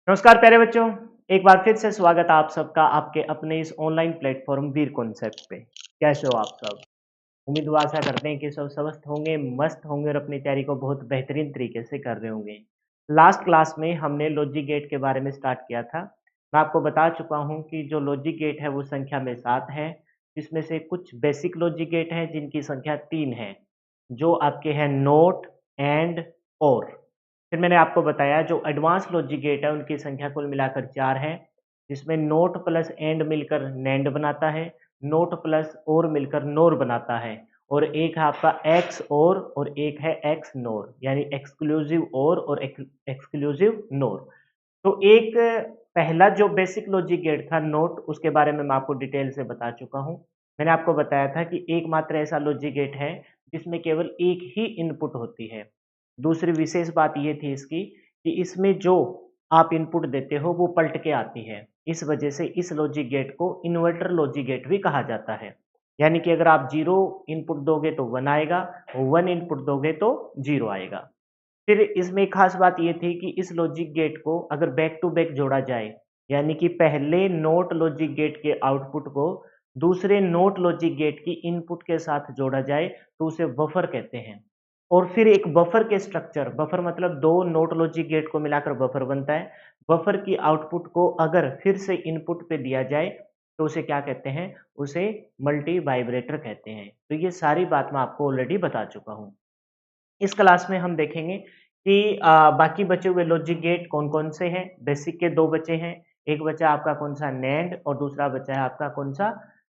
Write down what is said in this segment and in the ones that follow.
नमस्कार प्यारे बच्चों। एक बार फिर से स्वागत है आप सबका आपके अपने इस ऑनलाइन प्लेटफॉर्म वीर कॉन्सेप्ट पे। कैसे हो आप सब? उम्मीद व आशा करते हैं कि सब स्वस्थ होंगे, मस्त होंगे और अपनी तैयारी को बहुत बेहतरीन तरीके से कर रहे होंगे। लास्ट क्लास में हमने लॉजिक गेट के बारे में स्टार्ट किया था। मैं आपको बता चुका हूँ कि जो लॉजिक गेट है वो संख्या में 7 है, जिसमें से कुछ बेसिक लॉजिक गेट हैं जिनकी संख्या 3 है, जो आपके हैं नोट, एंड, और। फिर मैंने आपको बताया जो एडवांस लॉजिक गेट है उनकी संख्या कुल मिलाकर 4 है, जिसमें नोट प्लस एंड मिलकर नैंड बनाता है, नोट प्लस और मिलकर नोर बनाता है, और एक है आपका एक्स और एक है एक्स नोर, यानी एक्सक्लूसिव और एक्सक्लूसिव नोर। तो एक पहला जो बेसिक लॉजिक गेट था नोट, उसके बारे में मैं आपको डिटेल से बता चुका हूँ। मैंने आपको बताया था कि एकमात्र ऐसा लॉजिक गेट है जिसमें केवल एक ही इनपुट होती है। दूसरी विशेष बात ये थी इसकी कि इसमें जो आप इनपुट देते हो वो पलट के आती है। इस वजह से इस लॉजिक गेट को इन्वर्टर लॉजिक गेट भी कहा जाता है। यानी कि अगर आप 0 इनपुट दोगे तो 1 आएगा, 1 इनपुट दोगे तो 0 आएगा। फिर इसमें एक खास बात ये थी कि इस लॉजिक गेट को अगर बैक टू बैक जोड़ा जाए, यानी कि पहले नोट लॉजिक गेट के आउटपुट को दूसरे नोट लॉजिक गेट की इनपुट के साथ जोड़ा जाए, तो उसे बफर कहते हैं। और फिर एक बफर के स्ट्रक्चर, बफर मतलब दो नोट लॉजिक गेट को मिलाकर बफर बनता है। बफर की आउटपुट को अगर फिर से इनपुट पे दिया जाए तो उसे क्या कहते हैं? उसे मल्टी वाइब्रेटर कहते हैं। तो ये सारी बात मैं आपको ऑलरेडी बता चुका हूँ। इस क्लास में हम देखेंगे कि बाकी बचे हुए लॉजिक गेट कौन-कौन से हैं। बेसिक के 2 बचे हैं, एक बचा आपका कौन-सा नैंड और दूसरा बचा है आपका कौन-सा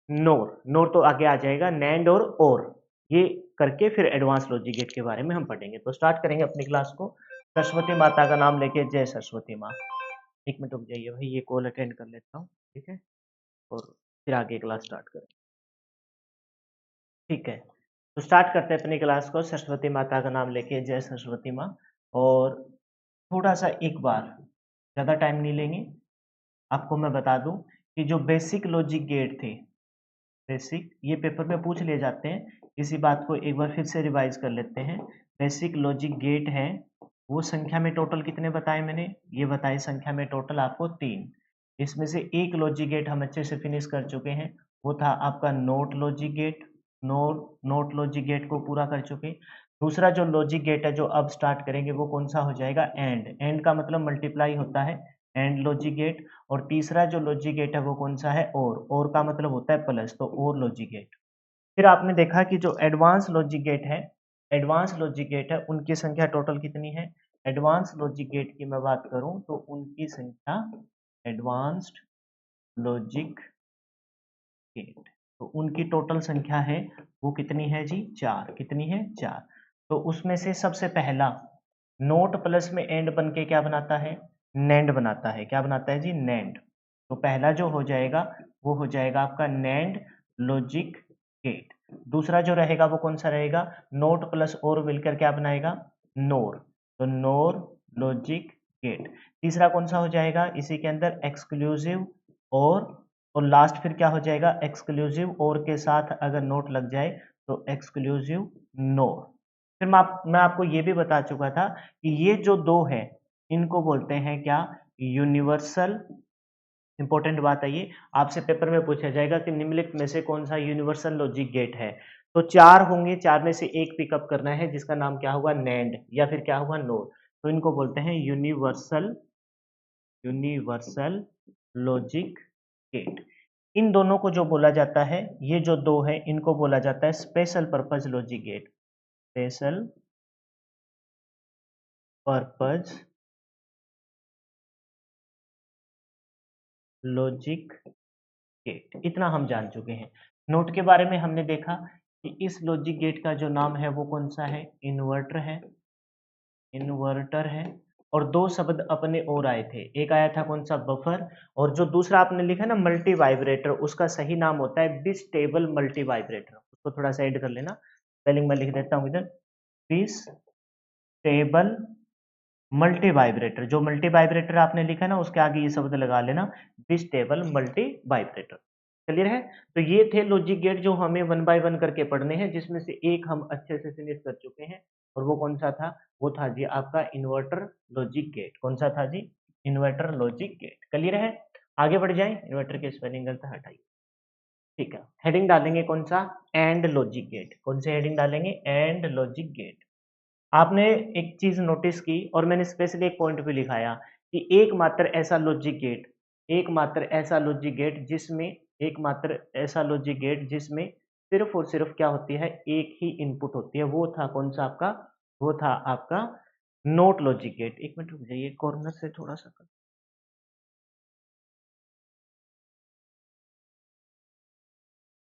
नोर। नोर तो आगे आ जाएगा, नैंड और ये करके फिर एडवांस लॉजिक गेट के बारे में हम पढ़ेंगे। तो स्टार्ट करेंगे अपनी क्लास को। सरस्वती माता का नाम लेके जय सरस्वती माँ। 1 मिनट रुक जाइए भाई, ये कॉल अटेंड कर लेता हूँ, ठीक है? और फिर आगे क्लास स्टार्ट करें। ठीक है, तो स्टार्ट करते हैं अपनी क्लास को सरस्वती माता का नाम लेके जय सरस्वती माँ। और थोड़ा-सा एक बार ज़्यादा टाइम नहीं लेंगे, आपको मैं बता दूँ कि जो बेसिक लॉजिक गेट थे, बेसिक ये पेपर में पूछ लिए जाते हैं, इसी बात को एक बार फिर से रिवाइज़ कर लेते हैं। बेसिक लॉजिक गेट हैं, वो संख्या में टोटल कितने बताए मैंने? ये बताए संख्या में टोटल आपको 3। इसमें से एक लॉजिक गेट हम अच्छे से फिनिश कर चुके हैं, वो था आपका not logic gate, not logic gate को पूरा कर चुके। दूसरा जो लॉजिक गेट है जो अब स्टार्ट करेंगे वो कौन-सा हो जाएगा? एंड का मतलब मल्टीप्लाई होता है, एंड लॉजिक गेट। और तीसरा जो लॉजिक गेट है वो कौन-सा है? और का मतलब होता है प्लस, तो और लॉजिक गेट। फिर आपने देखा कि जो एडवांस लॉजिक गेट है उनकी संख्या टोटल कितनी है? एडवांस लॉजिक गेट की मैं बात करूँ तो उनकी संख्या, एडवांस्ड लॉजिक गेट, तो उनकी टोटल संख्या है वो कितनी है जी? 4। कितनी है? 4। तो उसमें से सबसे पहला नोट प्लस में एंड बन के क्या बनाता है? नैंड बनाता है। क्या बनाता है जी? नैंड। तो पहला जो हो जाएगा वो हो जाएगा आपका नैंड लॉजिक गेट। दूसरा जो रहेगा वो कौन सा रहेगा? नोट प्लस और मिलकर क्या बनाएगा? नोर। तो नोर लॉजिक गेट। तीसरा कौन सा हो जाएगा इसी के अंदर? एक्सक्लूसिव और लास्ट फिर क्या हो जाएगा? एक्सक्लूसिव और के साथ अगर नोट लग जाए तो एक्सक्लूसिव नोर। फिर मैं आपको ये भी बता चुका था कि ये जो 2 है इनको बोलते हैं क्या? यूनिवर्सल। इंपॉर्टेंट बात है ये, आपसे पेपर में पूछा जाएगा कि निम्नलिखित में से कौन सा यूनिवर्सल लॉजिक गेट है। तो 4 होंगे, 4 में से एक पिकअप करना है जिसका नाम क्या होगा? नैंड, या फिर क्या होगा? नोर। तो इनको बोलते हैं यूनिवर्सल लॉजिक गेट। इन दोनों को जो बोला जाता है, ये जो 2 है इनको बोला जाता है special purpose logic gate. Special purpose logic gate, इतना हम जान चुके हैं। नोट के बारे में हमने देखा कि इस लॉजिक गेट का जो नाम है वो कौन सा है? इन्वर्टर है। और 2 शब्द अपने और आए थे, एक आया था कौन सा? बफर। और जो दूसरा आपने लिखा ना मल्टी वाइब्रेटर, उसका सही नाम होता है बिस्टेबल मल्टी वाइब्रेटर। उसको थोड़ा सा ऐड कर लेना, स्पेलिंग मैं लिख देता हूँ इधर। बिस्टेबल मल्टी वाइब्रेटर, जो मल्टी वाइब्रेटर आपने लिखा है ना उसके आगे ये शब्द लगा लेना, बिस्टेबल मल्टी वाइब्रेटर। क्लियर है? तो ये थे लॉजिक गेट जो हमें वन बाय वन करके पढ़ने हैं, जिसमें से एक हम अच्छे से फिनिश कर चुके हैं। और वो कौन सा था? वो था जी आपका इन्वर्टर लॉजिक गेट। कौन सा था जी? Inverter logic gate. क्लियर है? आगे बढ़ जाएं। इन्वर्टर के स्पेलिंग गलत हटाइए। ठीक है, हेडिंग डालेंगे कौन सा? And logic gate. कौन से हेडिंग डालेंगे? And logic gate. आपने एक चीज नोटिस की और मैंने स्पेशली एक पॉइंट भी लिखाया कि एकमात्र ऐसा लॉजिक गेट, एकमात्र ऐसा लॉजिक गेट जिसमें एकमात्र ऐसा लॉजिक गेट जिसमें सिर्फ और सिर्फ क्या होती है? एक ही इनपुट होती है। वो था कौन सा आपका? वो था आपका नोट लॉजिक गेट। एक मिनट रुक जाइए, कॉर्नर से थोड़ा सा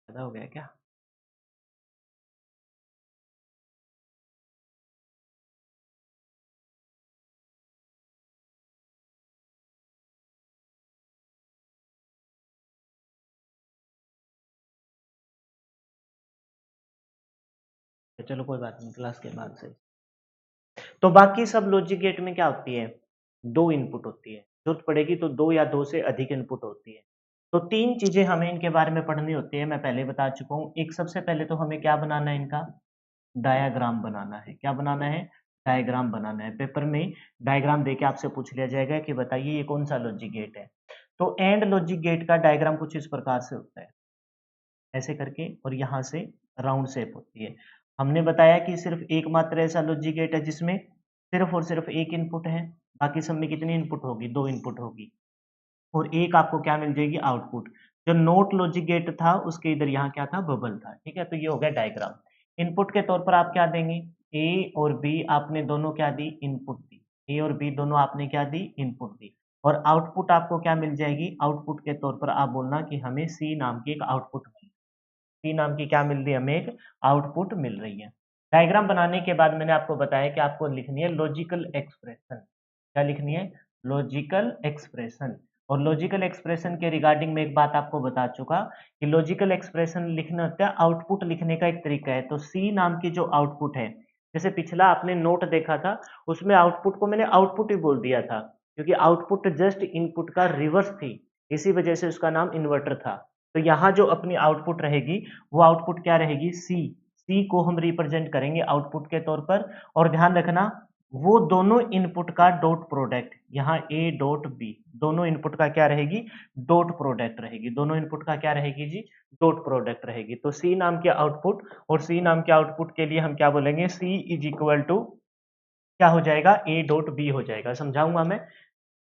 ज्यादा हो गया क्या? चलो कोई बात नहीं, क्लास के बाद से। तो बाकी सब लॉजिक गेट में क्या होती है? दो इनपुट होती है। जरूरत पड़ेगी तो दो या दो से अधिक इनपुट होती है। तो तीन चीजें हमें इनके बारे में पढ़नी होती है, मैं पहले बता चुका हूँ। एक, सबसे पहले तो हमें क्या बनाना है? इनका डायाग्राम बनाना है। क्या बनाना है? डायग्राम बनाना है। पेपर में डायग्राम देके आपसे पूछ लिया जाएगा कि बताइए ये कौन सा लॉजिक गेट है। तो एंड लॉजिक गेट का डायग्राम कुछ इस प्रकार से होता है, ऐसे करके, और यहाँ से राउंड शेप होती है। हमने बताया कि सिर्फ एकमात्र ऐसा लॉजिक गेट है जिसमें सिर्फ और सिर्फ एक इनपुट है। बाकी सब में कितनी इनपुट होगी? दो इनपुट होगी। और एक आपको क्या मिल जाएगी? आउटपुट। जो नोट लॉजिक गेट था उसके इधर यहाँ क्या था? बबल था। ठीक है, तो ये हो गया डायग्राम। इनपुट के तौर पर आप क्या देंगे? ए और बी आपने दोनों क्या दी? इनपुट दी। ए और बी दोनों आपने क्या दी? इनपुट दी। और आउटपुट आपको क्या मिल जाएगी? आउटपुट के तौर पर आप बोलना कि हमें सी नाम की एक आउटपुट मिली। सी नाम की क्या मिल रही है? हमें एक आउटपुट मिल रही है। डायग्राम बनाने के बाद मैंने आपको बताया कि आपको लिखनी है लॉजिकल एक्सप्रेशन। क्या लिखनी है? Logical expression. और लॉजिकल एक्सप्रेशन के रिगार्डिंग में एक बात आपको बता चुका कि लॉजिकल एक्सप्रेशन लिखना होता है, आउटपुट लिखने का एक तरीका है। तो सी नाम की जो आउटपुट है, जैसे पिछला आपने नोट देखा था, उसमें आउटपुट को मैंने आउटपुट ही बोल दिया था, क्योंकि आउटपुट जस्ट इनपुट का रिवर्स थी, इसी वजह से उसका नाम इन्वर्टर था। तो यहाँ जो अपनी आउटपुट रहेगी, वो आउटपुट क्या रहेगी? सी। सी को हम रिप्रेजेंट करेंगे आउटपुट के तौर पर। और ध्यान रखना, वो दोनों इनपुट का डॉट प्रोडक्ट, यहाँ ए डॉट बी, दोनों इनपुट का क्या रहेगी? डॉट प्रोडक्ट रहेगी। दोनों इनपुट का क्या रहेगी जी? डॉट प्रोडक्ट रहेगी। तो सी नाम के आउटपुट और सी नाम के आउटपुट के लिए हम क्या बोलेंगे? सी इज इक्वल टू क्या हो जाएगा? ए डॉट बी हो जाएगा। समझाऊंगा मैं,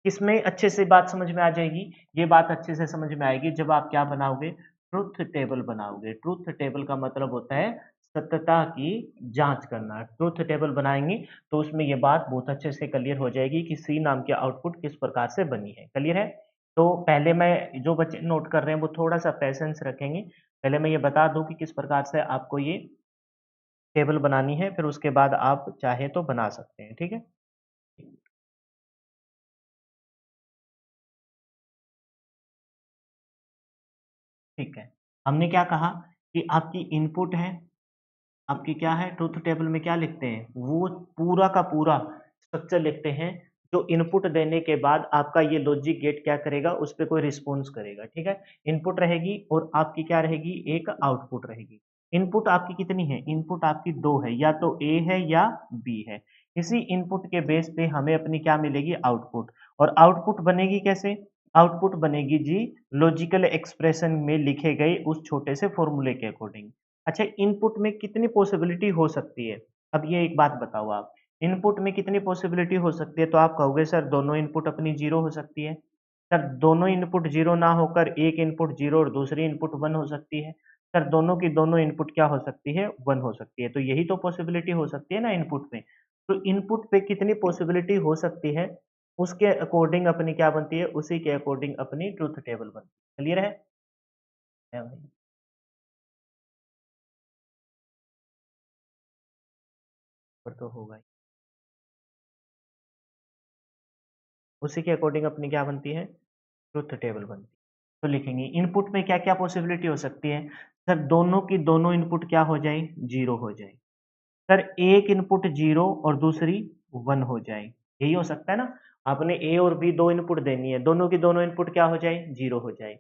इसमें अच्छे से बात समझ में आ जाएगी। ये बात अच्छे से समझ में आएगी जब आप क्या बनाओगे? ट्रुथ टेबल बनाओगे। ट्रुथ टेबल का मतलब होता है सत्यता की जांच करना। ट्रुथ टेबल बनाएंगे तो उसमें ये बात बहुत अच्छे से क्लियर हो जाएगी कि सी नाम की आउटपुट किस प्रकार से बनी है। क्लियर है? तो पहले मैं, जो बच्चे नोट कर रहे हैं वो थोड़ा सा पेशेंस रखेंगे। पहले मैं ये बता दूं कि किस प्रकार से आपको ये टेबल बनानी है, फिर उसके बाद आप चाहे तो बना सकते हैं। ठीक है? ठीक है, हमने क्या कहा कि आपकी इनपुट है, आपकी क्या है? ट्रुथ टेबल में क्या लिखते हैं? वो पूरा का पूरा स्ट्रक्चर लिखते हैं जो इनपुट देने के बाद आपका ये लॉजिक गेट क्या करेगा? उस पे कोई रिस्पॉन्स करेगा। ठीक है, इनपुट रहेगी और आपकी क्या रहेगी? एक आउटपुट रहेगी। इनपुट आपकी कितनी है? इनपुट आपकी दो है, या तो ए है या बी है। इसी इनपुट के बेस पे हमें अपनी क्या मिलेगी? आउटपुट। और आउटपुट बनेगी कैसे? आउटपुट बनेगी जी लॉजिकल एक्सप्रेशन में लिखे गए उस छोटे से फॉर्मूले के अकॉर्डिंग। अच्छा, इनपुट में कितनी पॉसिबिलिटी हो सकती है? अब ये एक बात बताओ आप, इनपुट में कितनी पॉसिबिलिटी हो सकती है? तो आप कहोगे सर दोनों इनपुट अपनी जीरो हो सकती है। सर दोनों इनपुट जीरो ना होकर एक इनपुट जीरो और दूसरी इनपुट वन हो सकती है। सर दोनों की दोनों इनपुट क्या हो सकती है? वन हो सकती है। तो यही तो पॉसिबिलिटी हो सकती है ना इनपुट में। तो इनपुट पे कितनी पॉसिबिलिटी हो सकती है, उसके अकॉर्डिंग अपनी क्या बनती है? उसी के अकॉर्डिंग अपनी ट्रुथ टेबल बनती है। क्लियर है? है भाई? पर तो होगा ही। उसी के अकॉर्डिंग अपनी क्या बनती है? ट्रुथ टेबल बनती है। तो लिखेंगे इनपुट में क्या क्या पॉसिबिलिटी हो सकती है? सर दोनों की दोनों इनपुट क्या हो जाए? जीरो हो जाए। सर एक इनपुट जीरो और दूसरी वन हो जाए। यही हो सकता है ना? आपने ए और बी दो इनपुट देनी है, दोनों की दोनों इनपुट क्या हो जाए? जीरो हो जाए।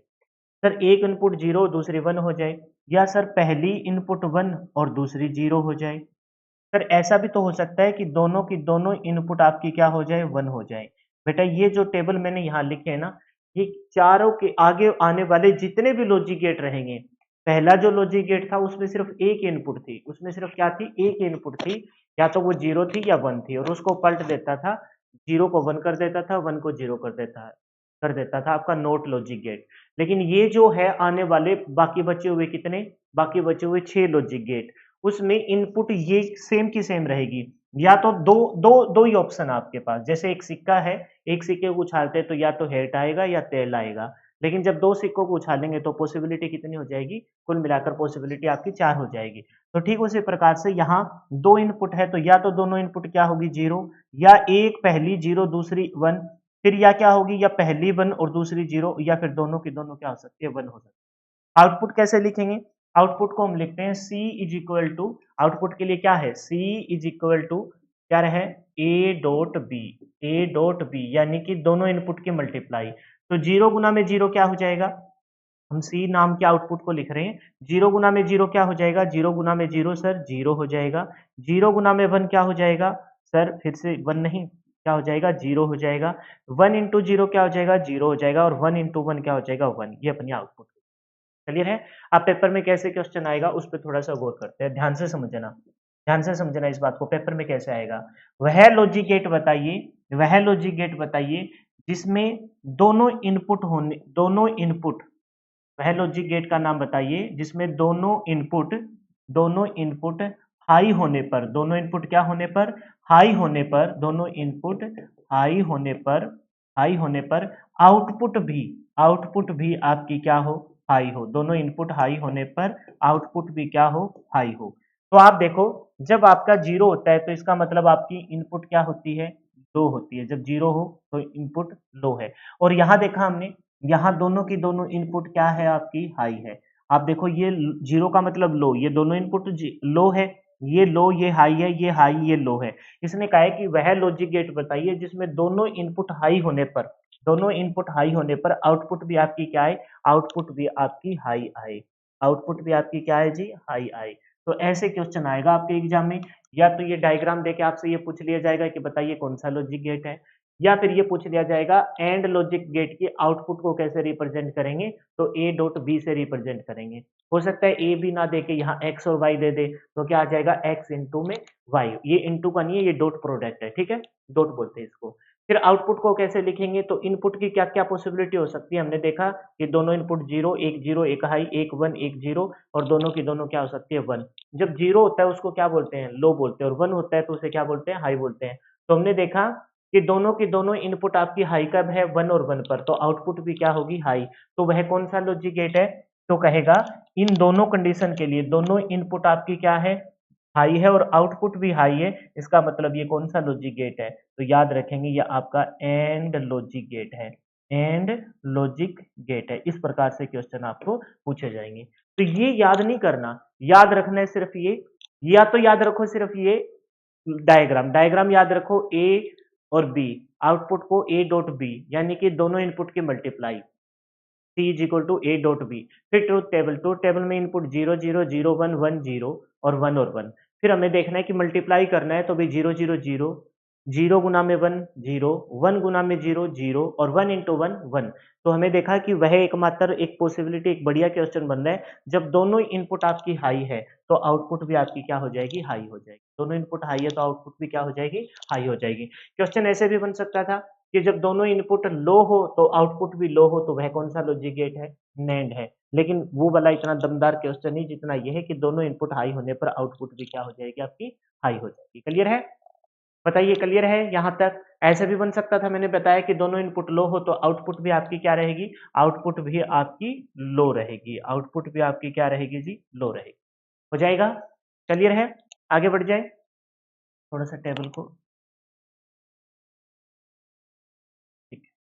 सर एक इनपुट जीरो दूसरी वन हो जाए, या सर पहली इनपुट वन और दूसरी जीरो हो जाए। सर ऐसा भी तो हो सकता है कि दोनों की दोनों इनपुट आपकी क्या हो जाए? वन हो जाए। बेटा ये जो टेबल मैंने यहाँ लिखे है ना, ये चारों के आगे आने वाले जितने भी लॉजिक गेट रहेंगे, पहला जो लॉजिक गेट था उसमें सिर्फ एक इनपुट थी, उसमें सिर्फ क्या थी, एक इनपुट थी, या तो वो 0 थी या 1 थी, और उसको पलट देता था, 0 को 1 कर देता था, 1 को 0 कर देता था आपका नोट लॉजिक गेट। लेकिन ये जो है आने वाले बाकी बचे हुए कितने, बाकी बचे हुए 6 लॉजिक गेट, उसमें इनपुट ये सेम की सेम रहेगी, या तो दो दो दो ही ऑप्शन आपके पास, जैसे एक सिक्का है, एक सिक्के को उछालते हैं तो या तो हेड आएगा या टेल आएगा, लेकिन जब दो सिक्कों को उछालेंगे तो पॉसिबिलिटी कितनी हो जाएगी, कुल मिलाकर पॉसिबिलिटी आपकी 4 हो जाएगी। तो ठीक उसी प्रकार से यहाँ दो इनपुट है तो या तो दोनों इनपुट क्या होगी 0, या एक पहली 0 दूसरी 1, फिर या क्या होगी, या पहली 1 और दूसरी 0, या फिर दोनों की दोनों क्या हो सकती है, 1 हो सकती है। आउटपुट कैसे लिखेंगे, आउटपुट को हम लिखते हैं C is equal to, output के लिए क्या है, C इज इक्वल टू क्या रहे, A dot B, A dot B, यानी कि दोनों इनपुट की मल्टीप्लाई। तो 0 गुना में 0 क्या हो जाएगा, हम C नाम के आउटपुट को लिख रहे हैं, 0 गुना में 0 क्या हो जाएगा, 0 गुना में 0 सर 0 हो जाएगा, 0 गुना में 1 क्या हो जाएगा सर, फिर से 1 नहीं, क्या हो जाएगा 0 हो जाएगा, 1 इंटू 0 क्या हो जाएगा 0 हो जाएगा, और 1 इंटू 1 क्या हो जाएगा 1, ये अपनी आउटपुट। क्लियर है। आप पेपर में कैसे क्वेश्चन आएगा उस पर थोड़ा सा गौर करते हैं, ध्यान से समझना, ध्यान से समझना इस बात को, पेपर में कैसे आएगा। वह लॉजिक गेट बताइए, वह लॉजिक गेट बताइए जिसमें दोनों इनपुट होने, दोनों इनपुट, वह लॉजिक गेट का नाम बताइए जिसमें दोनों इनपुट हाई होने पर, दोनों इनपुट क्या होने पर, हाई होने पर, दोनों इनपुट हाई होने पर, हाई होने पर आउटपुट भी आपकी क्या हो, हाई हो, दोनों इनपुट हाई होने पर आउटपुट भी क्या हो, हाई हो। तो आप देखो, जब आपका 0 होता है तो इसका मतलब आपकी इनपुट क्या होती है, लो होती है, जब 0 हो तो इनपुट लो है। और यहां देखा हमने, यहाँ दोनों की दोनों इनपुट क्या है आपकी, हाई है। आप देखो ये 0 का मतलब लो, ये दोनों इनपुट लो है, ये लो, ये हाई है, ये हाई, ये लो है। इसने कहा है कि वह लॉजिक गेट बताइए जिसमें दोनों इनपुट हाई होने पर, दोनों इनपुट हाई होने पर आउटपुट भी आपकी क्या है, आउटपुट भी आपकी हाई आए, आउटपुट भी आपकी क्या है जी, हाई आए। तो ऐसे क्वेश्चन आएगा आपके एग्जाम में, या तो ये डायग्राम देके आपसे ये पूछ लिया जाएगा कि बताइए कौन सा लॉजिक गेट है, या फिर ये पूछ लिया जाएगा एंड लॉजिक गेट की आउटपुट को कैसे रिप्रेजेंट करेंगे, तो ए डॉट बी से रिप्रेजेंट करेंगे। हो सकता है ए बी ना देके यहाँ एक्स और वाई दे दे, तो क्या आ जाएगा एक्स इंटू में वाई, ये इंटू का नहीं है, ये डॉट प्रोडक्ट है, ठीक है, डॉट बोलते हैं इसको। फिर आउटपुट को कैसे लिखेंगे, तो इनपुट की क्या क्या पॉसिबिलिटी हो सकती है, हमने देखा कि दोनों इनपुट 0 एक हाई, एक 1 एक 0, और दोनों की दोनों क्या हो सकती है 1। जब 0 होता है उसको क्या बोलते हैं, लो बोलते हैं, और 1 होता है तो उसे क्या बोलते हैं, हाई बोलते हैं। तो हमने देखा कि दोनों की दोनों इनपुट आपकी हाई कब है, 1 और 1 पर, तो आउटपुट भी क्या होगी, हाई। तो वह कौन सा लॉजिक गेट है, तो कहेगा इन दोनों कंडीशन के लिए दोनों इनपुट आपकी क्या है, हाई है, और आउटपुट भी हाई है, इसका मतलब ये कौन सा लॉजिक गेट है, तो याद रखेंगे ये आपका एंड लॉजिक गेट है, एंड लॉजिक गेट है। इस प्रकार से क्वेश्चन आपको पूछे जाएंगे। तो ये याद नहीं करना, याद रखना है सिर्फ ये, या तो याद रखो सिर्फ ये डायग्राम, डायग्राम याद रखो ए और बी, आउटपुट को ए डॉट बी, यानी कि दोनों इनपुट की multiply, C is equal to A dot B. फिर ट्रूथ टेबल में इनपुट 0 0 0 1 1 0 और 1 और 1। फिर हमें देखना है कि मल्टीप्लाई करना है, तो भाई 0 0 0, 0 गुना में 1 0, 1 गुना में 0 0, और 1 इंटू 1 1। तो हमें देखा कि वह एकमात्र एक पॉसिबिलिटी, एक बढ़िया क्वेश्चन बन रहा है जब दोनों इनपुट आपकी हाई है तो आउटपुट भी आपकी क्या हो जाएगी, हाई हो जाएगी। दोनों इनपुट हाई है तो आउटपुट भी क्या हो जाएगी, हाई हो जाएगी। क्वेश्चन ऐसे भी बन सकता था कि जब दोनों इनपुट लो हो तो आउटपुट भी लो हो, तो वह कौन सा लॉजिक गेट है, नेंड है। लेकिन वो वाला इतना दमदार क्वेश्चन नहीं जितना ये है कि दोनों इनपुट हाई होने पर आउटपुट भी क्या हो जाएगी, आपकी हाई हो जाएगी। क्लियर है, बताइए क्लियर है यहाँ तक। ऐसे भी बन सकता था, मैंने बताया कि दोनों इनपुट लो हो तो आउटपुट भी आपकी क्या रहेगी, आउटपुट भी आपकी लो रहेगी, आउटपुट भी आपकी क्या रहेगी जी, लो रहेगी। हो जाएगा, क्लियर है, आगे बढ़ जाए थोड़ा सा टेबल को, ठीक है।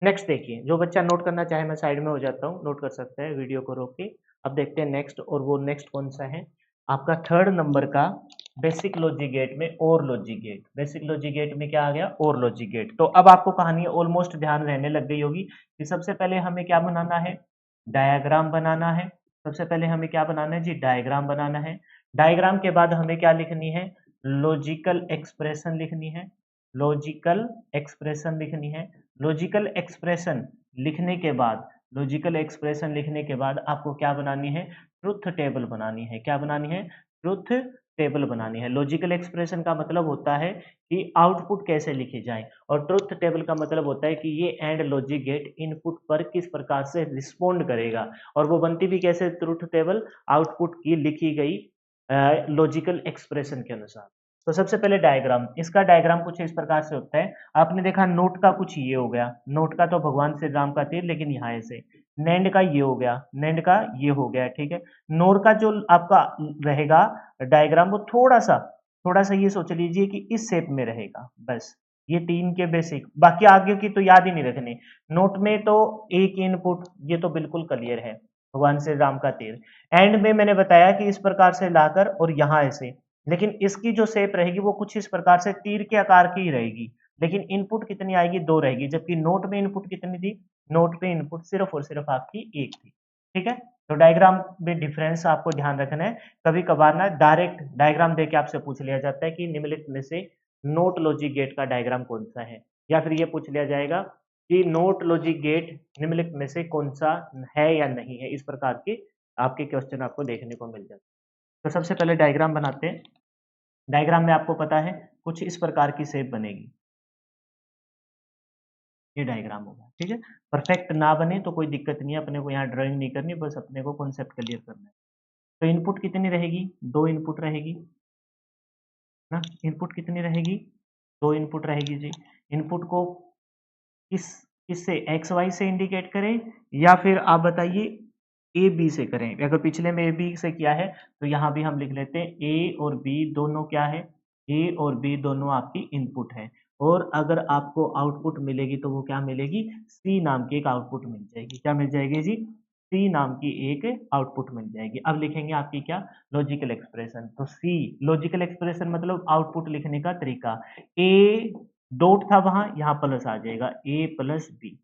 नेक्स्ट देखिए, जो बच्चा नोट करना चाहे मैं साइड में हो जाता हूँ, नोट कर सकता है वीडियो को रोक के। अब देखते हैं नेक्स्ट, और वो नेक्स्ट कौन सा है आपका 3rd नंबर का बेसिक लॉजिक गेट में और logic gate. Basic logic gate में क्या आ गया, और लॉजिक गेट। तो अब आपको कहानी ऑलमोस्ट ध्यान रहने लग गई होगी कि सबसे पहले हमें क्या बनाना है, डायग्राम बनाना है। सबसे पहले हमें क्या बनाना है जी, डायग्राम बनाना है। डायग्राम के बाद हमें क्या लिखनी है, लॉजिकल एक्सप्रेशन लिखनी है। लॉजिकल एक्सप्रेशन लिखनी है। लॉजिकल एक्सप्रेशन लिखने के बाद लॉजिकल एक्सप्रेशन लिखने के बाद आपको क्या बनानी है? ट्रुथ टेबल बनानी है। क्या बनानी है? ट्रुथ टेबल बनानी है। लॉजिकल एक्सप्रेशन का मतलब होता है कि आउटपुट कैसे लिखे जाए, और ट्रुथ टेबल का मतलब होता है कि ये एंड लॉजिक गेट इनपुट पर किस प्रकार से रिस्पोंड करेगा, और वो बनती भी कैसे? ट्रुथ टेबल आउटपुट की लिखी गई लॉजिकल एक्सप्रेशन के अनुसार। तो सबसे पहले डायग्राम, इसका डायग्राम कुछ इस प्रकार से होता है। आपने देखा नोट का कुछ ये हो गया, नोट का तो भगवान श्री राम का तीर, लेकिन यहाँ ऐसे। नैंड का ये हो गया, नैंड का ये हो गया, ठीक है। नोर का जो आपका रहेगा डायग्राम, वो थोड़ा सा ये सोच लीजिए कि इस शेप में रहेगा, बस। ये तीन के बेसिक, बाकी आगे की तो याद ही नहीं रखने। नोट में तो एक इनपुट, ये तो बिल्कुल क्लियर है, भगवान श्री राम का तीर। एंड में मैंने बताया कि इस प्रकार से लाकर और यहाँ ऐसे, लेकिन इसकी जो शेप रहेगी वो कुछ इस प्रकार से तीर के आकार की ही रहेगी, लेकिन इनपुट कितनी आएगी? 2 रहेगी, जबकि नोट में इनपुट कितनी थी? नोट पे इनपुट सिर्फ और सिर्फ आपकी 1 थी, ठीक है। तो डायग्राम में डिफरेंस आपको ध्यान रखना है। कभी कभार ना डायरेक्ट डायग्राम देके आपसे पूछ लिया जाता है कि निम्नलिखित में से नोट लॉजिक गेट का डायग्राम कौन सा है, या फिर ये पूछ लिया जाएगा कि नोट लॉजिक गेट निम्नलिखित में से कौन सा है या नहीं है। इस प्रकार के आपके क्वेश्चन आपको देखने को मिल जाते हैं। तो सबसे पहले डायग्राम बनाते हैं। डायग्राम में आपको पता है कुछ इस प्रकार की शेप बनेगी, ये डायग्राम होगा, ठीक है। परफेक्ट ना बने तो कोई दिक्कत नहीं है, अपने को यहाँ ड्राइंग नहीं करनी, बस अपने को कॉन्सेप्ट क्लियर करना है। तो इनपुट कितनी रहेगी? 2 इनपुट रहेगी ना। इनपुट कितनी रहेगी? 2 इनपुट रहेगी जी। इनपुट को किस किससे, एक्स वाई से इंडिकेट करें, या फिर आप बताइए ए बी से करें? अगर पिछले में ए बी से किया है तो यहाँ भी हम लिख लेते हैं ए और बी दोनों क्या है? ए और बी दोनों आपकी इनपुट है, और अगर आपको आउटपुट मिलेगी तो वो क्या मिलेगी? सी नाम की एक आउटपुट मिल जाएगी। क्या मिल जाएगी जी? सी नाम की एक आउटपुट मिल जाएगी। अब लिखेंगे आपकी क्या? Logical expression. तो सी लॉजिकल एक्सप्रेशन मतलब आउटपुट लिखने का तरीका। ए डॉट था वहां, यहाँ प्लस आ जाएगा, ए प्लस बी।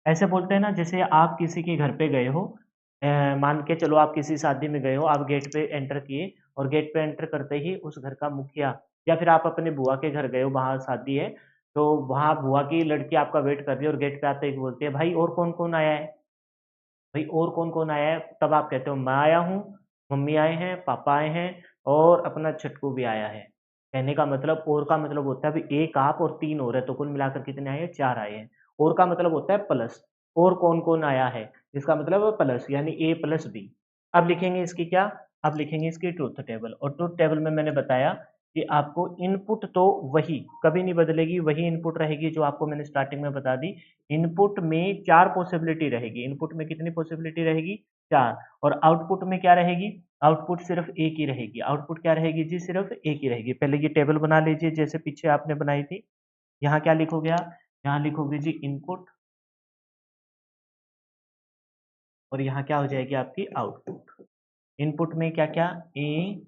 ऐसे बोलते हैं ना, जैसे आप किसी के घर पे गए हो, मान के चलो आप किसी शादी में गए हो, आप गेट पे एंटर किए, और गेट पे एंटर करते ही उस घर का मुखिया, या फिर आप अपने बुआ के घर गए हो, वहां शादी है, तो वहां बुआ की लड़की आपका वेट कर रही है, और गेट पे आते ही बोलती है, भाई और कौन कौन आया है? भाई और कौन कौन आया है? तब आप कहते हो मैं आया हूँ, मम्मी आए हैं, पापा आए हैं, और अपना छटकू भी आया है। कहने का मतलब, और का मतलब होता है भी एक आप और 3 और है, तो कुल मिलाकर कितने आए हैं? 4 आए हैं। और का मतलब होता है प्लस, और कौन कौन आया है, इसका मतलब है प्लस, यानी ए प्लस बी। अब लिखेंगे इसकी क्या? अब लिखेंगे इसकी ट्रुथ टेबल, और ट्रुथ टेबल में मैंने बताया कि आपको इनपुट तो वही कभी नहीं बदलेगी, वही इनपुट रहेगी जो आपको मैंने स्टार्टिंग में बता दी। इनपुट में 4 पॉसिबिलिटी रहेगी। इनपुट में कितनी पॉसिबिलिटी रहेगी? 4। और आउटपुट में क्या रहेगी? आउटपुट सिर्फ एक ही रहेगी। आउटपुट क्या रहेगी जी? सिर्फ एक ही रहेगी। पहले ये टेबल बना लीजिए जैसे पीछे आपने बनाई थी। यहाँ क्या लिखोगे आप? यहाँ लिखोगे जी इनपुट, और यहाँ क्या हो जाएगी आपकी? आउटपुट। इनपुट में क्या क्या? ए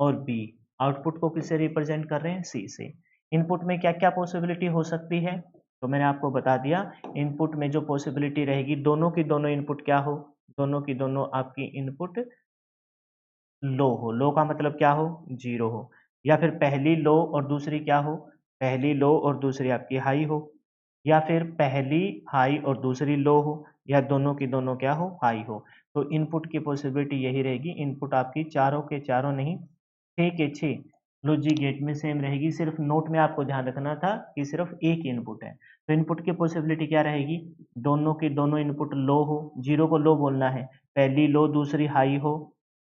और बी। आउटपुट को किससे रिप्रेजेंट कर रहे हैं? सी से। इनपुट में क्या क्या पॉसिबिलिटी हो सकती है? तो मैंने आपको बता दिया, इनपुट में जो पॉसिबिलिटी रहेगी, दोनों की दोनों इनपुट क्या हो? दोनों की दोनों आपकी इनपुट लो हो। लो का मतलब क्या हो? जीरो हो। या फिर पहली लो और दूसरी क्या हो? पहली लो और दूसरी आपकी हाई हो। या फिर पहली हाई और दूसरी लो हो, या दोनों की दोनों क्या हो? हाई हो। तो इनपुट की पॉसिबिलिटी यही रहेगी। इनपुट आपकी चारों के चारों नहीं, 6 के 6 लॉजिक गेट में सेम रहेगी। सिर्फ नोट में आपको ध्यान रखना था कि सिर्फ एक इनपुट है। तो इनपुट की पॉसिबिलिटी क्या रहेगी? दोनों की दोनों इनपुट लो हो, जीरो को लो बोलना है, पहली लो दूसरी हाई हो,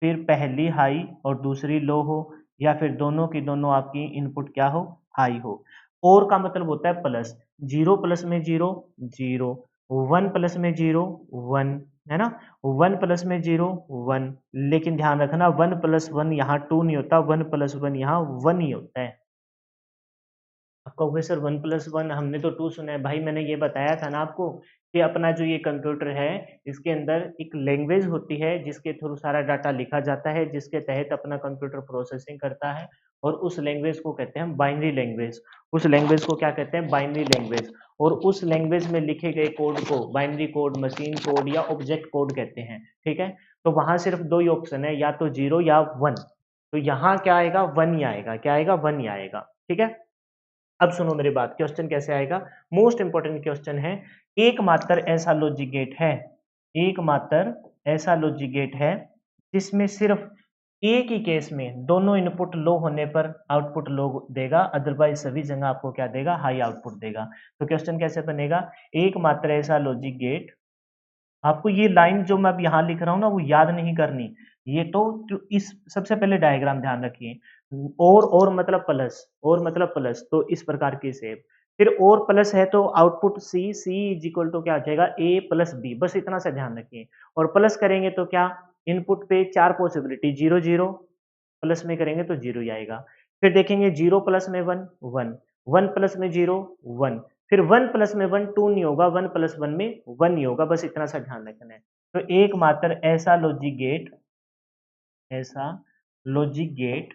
फिर पहली हाई और दूसरी लो हो, या फिर दोनों की दोनों आपकी इनपुट क्या हो? हाई हो। और का मतलब होता है प्लस। जीरो प्लस में जीरो, जीरो। वन प्लस में जीरो, वन, है ना। वन प्लस में जीरो, वन। लेकिन ध्यान रखना, वन प्लस वन यहाँ टू नहीं होता, वन प्लस वन यहाँ वन ही होता है। आप कहोगे सर 1+1 हमने तो 2 सुना है। भाई मैंने ये बताया था ना आपको कि अपना जो ये कंप्यूटर है, इसके अंदर एक लैंग्वेज होती है जिसके थ्रू सारा डाटा लिखा जाता है, जिसके तहत अपना कंप्यूटर प्रोसेसिंग करता है, और उस लैंग्वेज को कहते हैं बाइनरी लैंग्वेज। उस लैंग्वेज को क्या कहते हैं? Binary language. और उस लैंग्वेज में लिखे गए कोड को बाइनरी कोड, मशीन कोड या ऑब्जेक्ट कोड कहते हैं, ठीक है। तो वहां सिर्फ 2 ही ऑप्शन है, या तो 0 या 1। तो यहाँ क्या आएगा? 1 ही आएगा। क्या आएगा? 1 ही आएगा, ठीक है। अब सुनो मेरी बात, क्वेश्चन कैसे आएगा, मोस्ट इंपॉर्टेंट क्वेश्चन है। एकमात्र ऐसा लॉजिक गेट है, एकमात्र ऐसा लॉजिक गेट है जिसमें सिर्फ एक ही केस में दोनों इनपुट लो होने पर आउटपुट लो देगा, अदरवाइज सभी जगह आपको क्या देगा, हाई आउटपुट देगा। तो क्वेश्चन कैसे बनेगा, एकमात्र ऐसा लॉजिक गेट, आपको ये लाइन जो मैं अब यहाँ लिख रहा हूँ ना वो याद नहीं करनी, ये तो इस सबसे पहले डायग्राम ध्यान रखिए, और मतलब प्लस, और मतलब प्लस, तो इस प्रकार की शेप, फिर और प्लस है तो output C, C is equal to क्या आ जाएगा, ए प्लस बी, बस इतना सा ध्यान रखिए। और प्लस करेंगे तो क्या, इनपुट पे 4 पॉसिबिलिटी, 0 0, प्लस में करेंगे तो 0 ही आएगा। फिर देखेंगे 0 प्लस में 1 1, 1 प्लस में 0 1, फिर 1 प्लस में 1 2 नहीं होगा, 1 प्लस 1 में 1 नहीं होगा, बस इतना सा ध्यान रखना है। तो एकमात्र ऐसा लॉजिक गेट, ऐसा लॉजिक गेट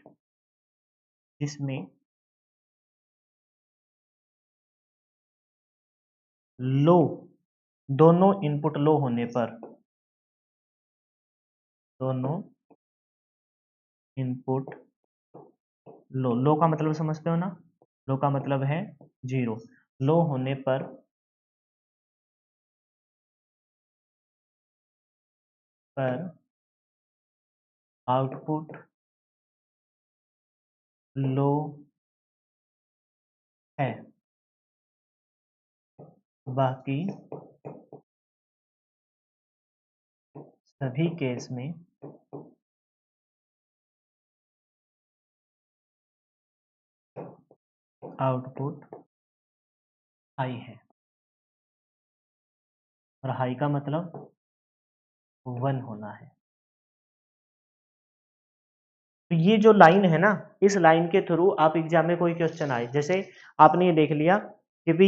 जिसमें लो, दोनों इनपुट लो होने पर, दोनों इनपुट लो, लो का मतलब समझते हो ना, लो का मतलब है 0, लो होने पर आउटपुट लो है, बाकी सभी केस में आउटपुट हाई है। और हाई का मतलब 1 होना है। तो ये जो लाइन है ना, इस लाइन के थ्रू आप एग्जाम में कोई क्वेश्चन आए, जैसे आपने ये देख लिया कि भाई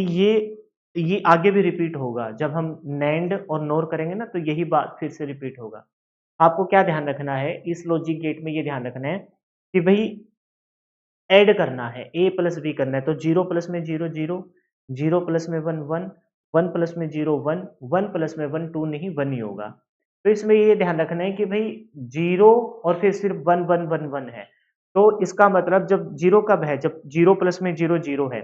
ये आगे भी रिपीट होगा, जब हम नैंड और नोर करेंगे ना तो यही बात फिर से रिपीट होगा। आपको क्या ध्यान रखना है इस लॉजिक गेट में, ये ध्यान रखना है कि भाई ऐड करना है, ए प्लस बी करना है, तो 0 प्लस में 0 0, 0 प्लस में 1 1, 1 प्लस में 0 1, 1 प्लस में 1 2 नहीं 1 ही होगा। तो इसमें ये ध्यान रखना है कि भाई 0 और फिर सिर्फ 1 1 1 1 है, तो इसका मतलब जब 0 कब है, जब 0 प्लस में 0 0 है,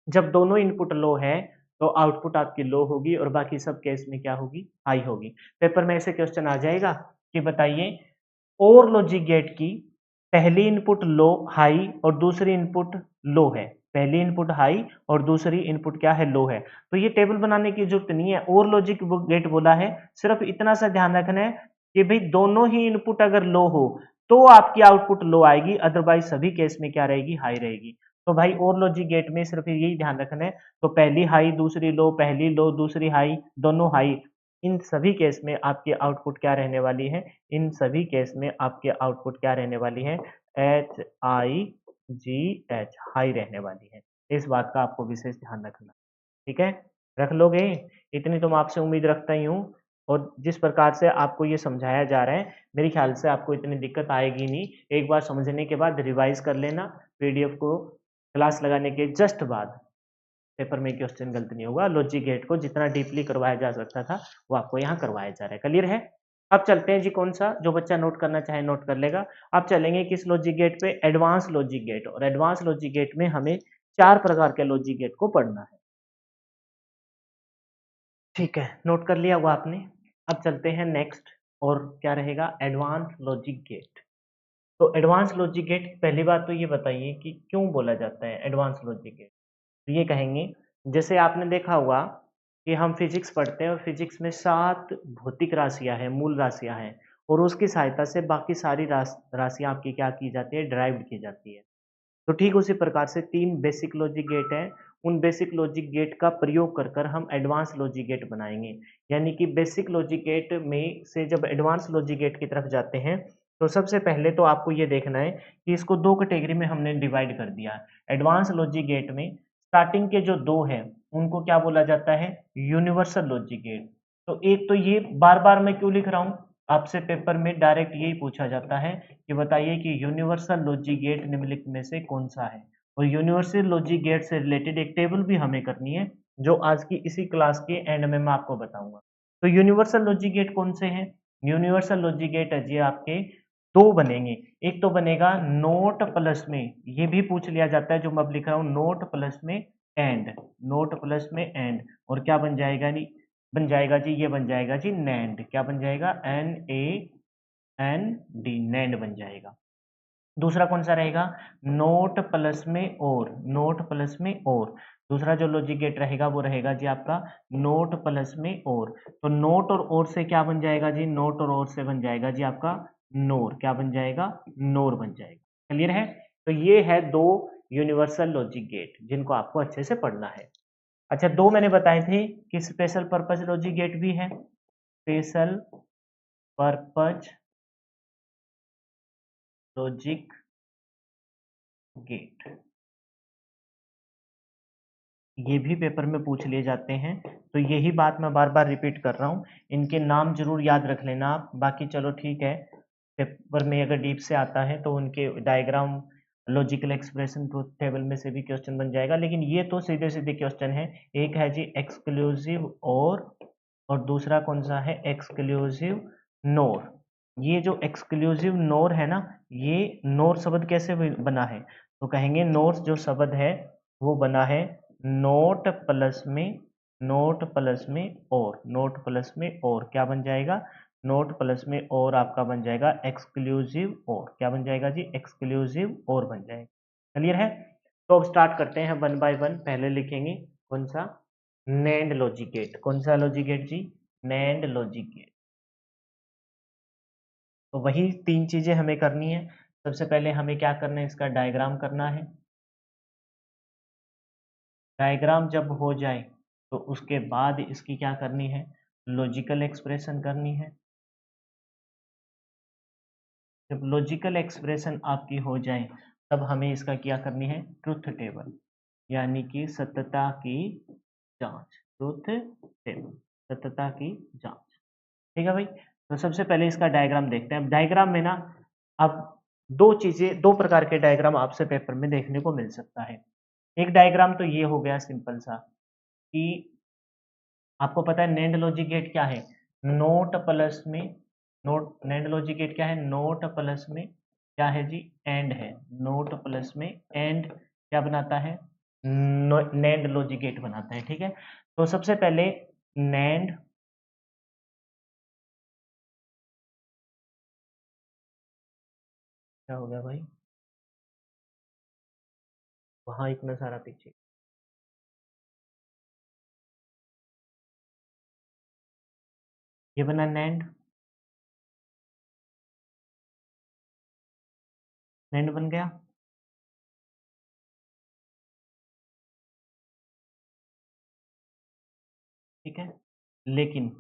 जब दोनों इनपुट लो है तो आउटपुट आपकी लो होगी और बाकी सब केस में क्या होगी, हाई होगी। पेपर में ऐसे क्वेश्चन आ जाएगा कि बताइए और लॉजिक गेट की पहली इनपुट लो हाई और दूसरी इनपुट लो है, पहली इनपुट हाई और दूसरी इनपुट क्या है, लो है, तो ये टेबल बनाने की जरूरत नहीं है। और लॉजिक गेट बोला है, सिर्फ इतना सा ध्यान रखना है कि भाई दोनों ही इनपुट अगर लो हो तो आपकी आउटपुट लो आएगी, अदरवाइज सभी केस में क्या रहेगी, हाई रहेगी। तो भाई और लॉजिक गेट में सिर्फ यही ध्यान रखना है, तो पहली हाई दूसरी लो, पहली लो दूसरी हाई, दोनों हाई, इन सभी केस में आपकी आउटपुट क्या रहने वाली है, इन सभी केस में आपके आउटपुट क्या रहने वाली है, H I ji H, high रहने वाली है। इस बात का आपको विशेष ध्यान रखना, ठीक है, रख लोगे, इतनी तो मैं आपसे उम्मीद रखता ही हूँ। और जिस प्रकार से आपको ये समझाया जा रहा है मेरे ख्याल से आपको इतनी दिक्कत आएगी नहीं, एक बार समझने के बाद रिवाइज कर लेना, पीडीएफ को क्लास लगाने के जस्ट बाद पेपर में क्वेश्चन गलत नहीं होगा। लॉजिक गेट को जितना डीपली करवाया जा सकता था वो आपको यहाँ करवाया जा रहा है, क्लियर है। अब चलते हैं जी, कौन सा जो बच्चा नोट करना चाहे नोट कर लेगा। अब चलेंगे किस लॉजिक गेट पे, एडवांस लॉजिक गेट, और एडवांस लॉजिक गेट में हमें 4 प्रकार के लॉजिक गेट को पढ़ना है, ठीक है, नोट कर लिया हुआ आपने। अब चलते हैं नेक्स्ट, और क्या रहेगा, एडवांस लॉजिक गेट। तो एडवांस लॉजिक गेट, पहली बात तो ये बताइए कि क्यों बोला जाता है एडवांस लॉजिक गेट। तो ये कहेंगे, जैसे आपने देखा होगा कि हम फिजिक्स पढ़ते हैं और फिजिक्स में 7 भौतिक राशियां हैं, मूल राशियां हैं, और उसकी सहायता से बाकी सारी राशियां आपकी क्या की जाती है, ड्राइव की जाती है। तो ठीक उसी प्रकार से 3 बेसिक लॉजिक गेट हैं, उन बेसिक लॉजिक गेट का प्रयोग कर कर हम एडवांस लॉजिक गेट बनाएंगे। यानी कि बेसिक लॉजिक गेट में से जब एडवांस लॉजिक गेट की तरफ जाते हैं तो सबसे पहले तो आपको ये देखना है कि इसको 2 कैटेगरी में हमने डिवाइड कर दिया है। एडवांस लॉजिक गेट में स्टार्टिंग के जो 2 हैं उनको क्या बोला जाता है, यूनिवर्सल लॉजिक गेट। तो एक तो ये बार बार मैं क्यों लिख रहा हूँ, आपसे पेपर में डायरेक्ट यही पूछा जाता है कि बताइए कि यूनिवर्सल लॉजिक गेट निम्नलिखित में से कौन सा है। और यूनिवर्सल लॉजिक गेट से रिलेटेड एक टेबल भी हमें करनी है जो आज की इसी क्लास के एंड में मैं आपको बताऊंगा। तो यूनिवर्सल लॉजिक गेट कौन से हैं, यूनिवर्सल लॉजिक गेट है जी आपके दो बनेंगे। एक तो बनेगा नोट प्लस में, ये भी पूछ लिया जाता है जो मैं अब लिख रहा हूँ, नोट प्लस में एंड, नोट प्लस में एंड, और क्या बन जाएगा नी, बन जाएगा जी, ये बन जाएगा जी नैंड। क्या बन जाएगा, NAND, नैंड बन जाएगा। दूसरा कौन सा रहेगा, नोट प्लस में और, नोट प्लस में और, दूसरा जो लॉजिक गेट रहेगा वो रहेगा जी आपका नोट प्लस में और। तो नोट और से क्या बन जाएगा जी, नोट और से बन जाएगा जी आपका नोर। क्या बन जाएगा, नोर बन जाएगा। क्लियर है। तो ये है दो यूनिवर्सल लॉजिक गेट जिनको आपको अच्छे से पढ़ना है। अच्छा, दो मैंने बताए थे कि स्पेशल पर्पज लॉजिक गेट भी है, स्पेशल पर्पज लॉजिक गेट, ये भी पेपर में पूछ लिए जाते हैं। तो यही बात मैं बार बार रिपीट कर रहा हूँ, इनके नाम जरूर याद रख लेना आप। बाकी चलो ठीक है, पेपर में अगर डीप से आता है तो उनके diagram, logical expression, truth table में से भी क्वेश्चन बन जाएगा। लेकिन ये तो सीधे सीधे क्वेश्चन है। एक है जी एक्सक्लूसिव और दूसरा कौन सा है, एक्सक्लूसिव नोर। ये जो एक्सक्लूसिव नोर है ना, ये नोर शब्द कैसे बना है, तो कहेंगे नोर जो शब्द है वो बना है नोट प्लस में, नोट प्लस में और, नोट प्लस में और, क्या बन जाएगा, नोट प्लस में और आपका बन जाएगा एक्सक्लूसिव और। क्या बन जाएगा जी, एक्सक्लूसिव और बन जाएगा। क्लियर है। तो अब स्टार्ट करते हैं वन बाय वन। पहले लिखेंगे कौन सा, नैंड लॉजिक गेट। कौन सा लॉजिक गेट जी, नैंड लॉजिक गेट। तो वही तीन चीजें हमें करनी है। सबसे पहले हमें क्या करना है, इसका डायग्राम करना है। डायग्राम जब हो जाए तो उसके बाद इसकी क्या करनी है, लॉजिकल एक्सप्रेशन करनी है। जब लॉजिकल एक्सप्रेशन आपकी हो जाए तब हमें इसका क्या करनी है, ट्रुथ टेबल, यानी कि सत्यता की जांच, ट्रुथ टेबल, सत्यता की जांच। ठीक है भाई। तो सबसे पहले इसका डायग्राम देखते हैं। डायग्राम में ना, अब दो चीजें, दो प्रकार के डायग्राम आपसे पेपर में देखने को मिल सकता है। एक डायग्राम तो ये हो गया सिंपल सा कि आपको पता है नैंड लॉजिक गेट क्या है, नोट प्लस में, नोट, नैंड लॉजिक गेट क्या है, नोट प्लस में क्या है जी, एंड है। नोट प्लस में एंड क्या बनाता है, नैंड लॉजिक गेट बनाता है। ठीक है। तो सबसे पहले नैंड, क्या हो गया भाई, वहां इतना सारा पीछे, ये बना नैंड, नैंड बन गया। ठीक है। लेकिन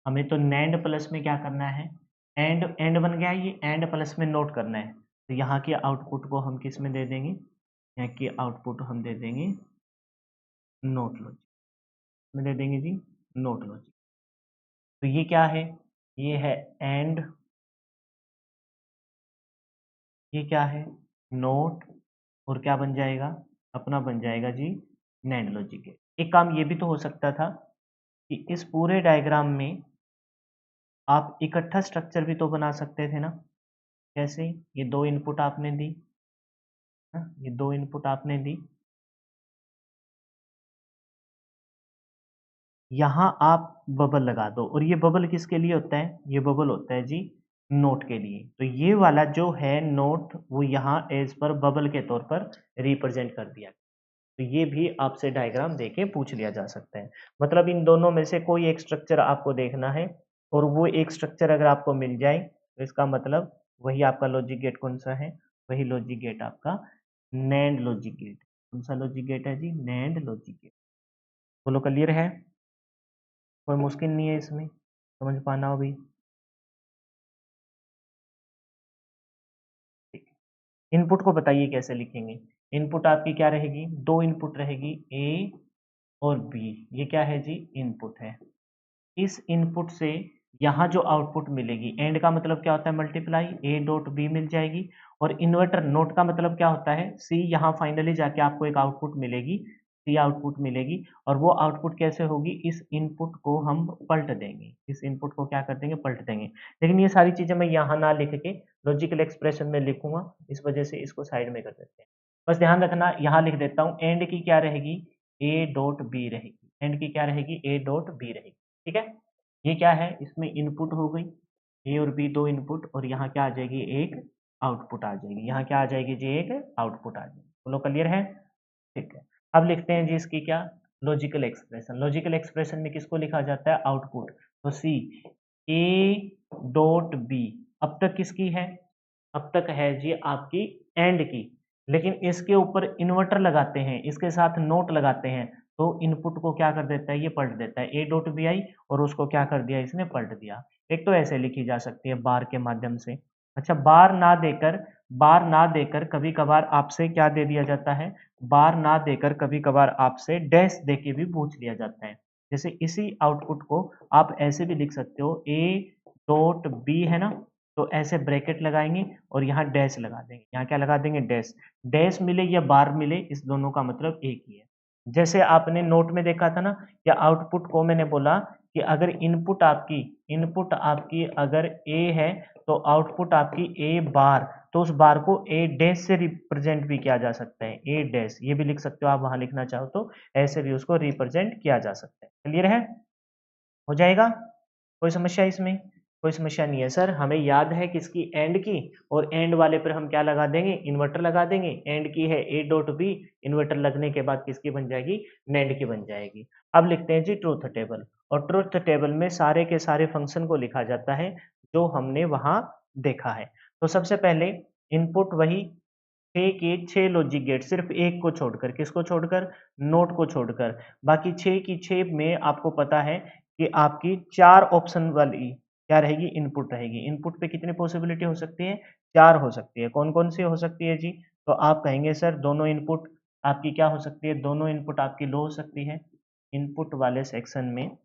हमें तो नैंड प्लस में क्या करना है, एंड, एंड बन गया, ये एंड प्लस में नोट करना है। तो यहाँ की आउटपुट को हम किस में दे देंगे, यहाँ की आउटपुट हम दे देंगे नोट लॉजिक में, दे देंगे जी नोट लॉजिक। तो ये क्या है, ये है एंड, ये क्या है नोट, और क्या बन जाएगा, अपना बन जाएगा जी नैंड लॉजिक है। एक काम ये भी तो हो सकता था कि इस पूरे डायग्राम में आप इकट्ठा स्ट्रक्चर भी तो बना सकते थे ना। कैसे, ये दो इनपुट आपने दी, ये दो इनपुट आपने दी, यहाँ आप बबल लगा दो, और ये बबल किसके लिए होता है, ये बबल होता है जी नोट के लिए। तो ये वाला जो है नोट, वो यहाँ एज पर बबल के तौर पर रिप्रेजेंट कर दिया। तो ये भी आपसे डायग्राम देके पूछ लिया जा सकता है। मतलब इन दोनों में से कोई एक स्ट्रक्चर आपको देखना है, और वो एक स्ट्रक्चर अगर आपको मिल जाए तो इसका मतलब वही आपका लॉजिक गेट कौन सा है, वही लॉजिक गेट आपका नैंड लॉजिक गेट। कौन सा लॉजिक गेट है जी, नैंड लॉजिक गेट। बोलो क्लियर है, कोई मुश्किल नहीं है इसमें समझ पाना हो भी। ठीक है। इनपुट को बताइए कैसे लिखेंगे। इनपुट आपकी क्या रहेगी, दो इनपुट रहेगी, ए और बी। ये क्या है जी, इनपुट है। इस इनपुट से यहाँ जो आउटपुट मिलेगी, एंड का मतलब क्या होता है, मल्टीप्लाई, ए डॉट बी मिल जाएगी। और इन्वर्टर नोट का मतलब क्या होता है, सी, यहाँ फाइनली जाके आपको एक आउटपुट मिलेगी सी आउटपुट मिलेगी और वो आउटपुट कैसे होगी, इस इनपुट को हम पलट देंगे, इस इनपुट को क्या कर देंगे, पलट देंगे। लेकिन ये सारी चीजें मैं यहाँ ना लिख के लॉजिकल एक्सप्रेशन में लिखूंगा, इस वजह से इसको साइड में कर देते हैं। बस ध्यान रखना, यहाँ लिख देता हूँ एंड की क्या रहेगी, ए डॉट बी रहेगी, एंड की क्या रहेगी, ए डॉट बी रहेगी। ठीक है, ये क्या है, इसमें इनपुट हो गई ए और बी, दो इनपुट, और यहाँ क्या आ जाएगी, एक आउटपुट आ जाएगी, यहाँ क्या आ जाएगी जी, एक आउटपुट आ जाएगी। बोलो क्लियर है, ठीक है। अब लिखते हैं जी इसकी क्या, लॉजिकल एक्सप्रेशन। लॉजिकल एक्सप्रेशन में किसको लिखा जाता है, आउटपुट। तो सी ए डॉट बी अब तक किसकी है, अब तक है जी आपकी एंड की, लेकिन इसके ऊपर इन्वर्टर लगाते हैं, इसके साथ नोट लगाते हैं, तो इनपुट को क्या कर देता है, ये पलट देता है, ए डॉट बी आई, और उसको क्या कर दिया, इसने पलट दिया। एक तो ऐसे लिखी जा सकती है बार के माध्यम से। अच्छा, बार ना देकर कभी कभार आपसे क्या दे दिया जाता है, बार ना देकर कभी कभार आपसे डैश दे के भी पूछ लिया जाता है। जैसे इसी आउटपुट को आप ऐसे भी लिख सकते हो, ए डॉट बी है ना, तो ऐसे ब्रैकेट लगाएंगे और यहाँ डैश लगा देंगे, यहाँ क्या लगा देंगे, डैश। डैश मिले या बार मिले, इस दोनों का मतलब एक ही है। जैसे आपने नोट में देखा था ना, या आउटपुट को मैंने बोला कि अगर इनपुट आपकी अगर ए है, तो आउटपुट आपकी ए बार, तो उस बार को ए डैश से रिप्रेजेंट भी किया जा सकता है, ए डैश, ये भी लिख सकते हो आप, वहां लिखना चाहो तो ऐसे भी उसको रिप्रेजेंट किया जा सकता है। क्लियर है, हो जाएगा, कोई समस्या इसमें, कोई समस्या नहीं है सर। हमें याद है किसकी, एंड की, और एंड वाले पर हम क्या लगा देंगे, इन्वर्टर लगा देंगे। एंड की है ए डॉट बी, इन्वर्टर लगने के बाद किसकी बन जाएगी, नेंड की बन जाएगी। अब लिखते हैं जी ट्रूथ टेबल, और ट्रूथ टेबल में सारे के सारे फंक्शन को लिखा जाता है जो हमने वहां देखा है। तो सबसे पहले इनपुट वही 6 के 6 लॉजिक गेट, सिर्फ एक को छोड़कर, किसको छोड़कर, नोट को छोड़कर, बाकी 6 की 6 में आपको पता है कि आपकी 4 ऑप्शन वाली क्या रहेगी, इनपुट रहेगी। इनपुट पे कितनी पॉसिबिलिटी हो सकती है, 4 हो सकती है। कौन कौन सी हो सकती है जी, तो आप कहेंगे सर दोनों इनपुट आपकी क्या हो सकती है, दोनों इनपुट आपकी लो हो सकती है। इनपुट वाले सेक्शन में,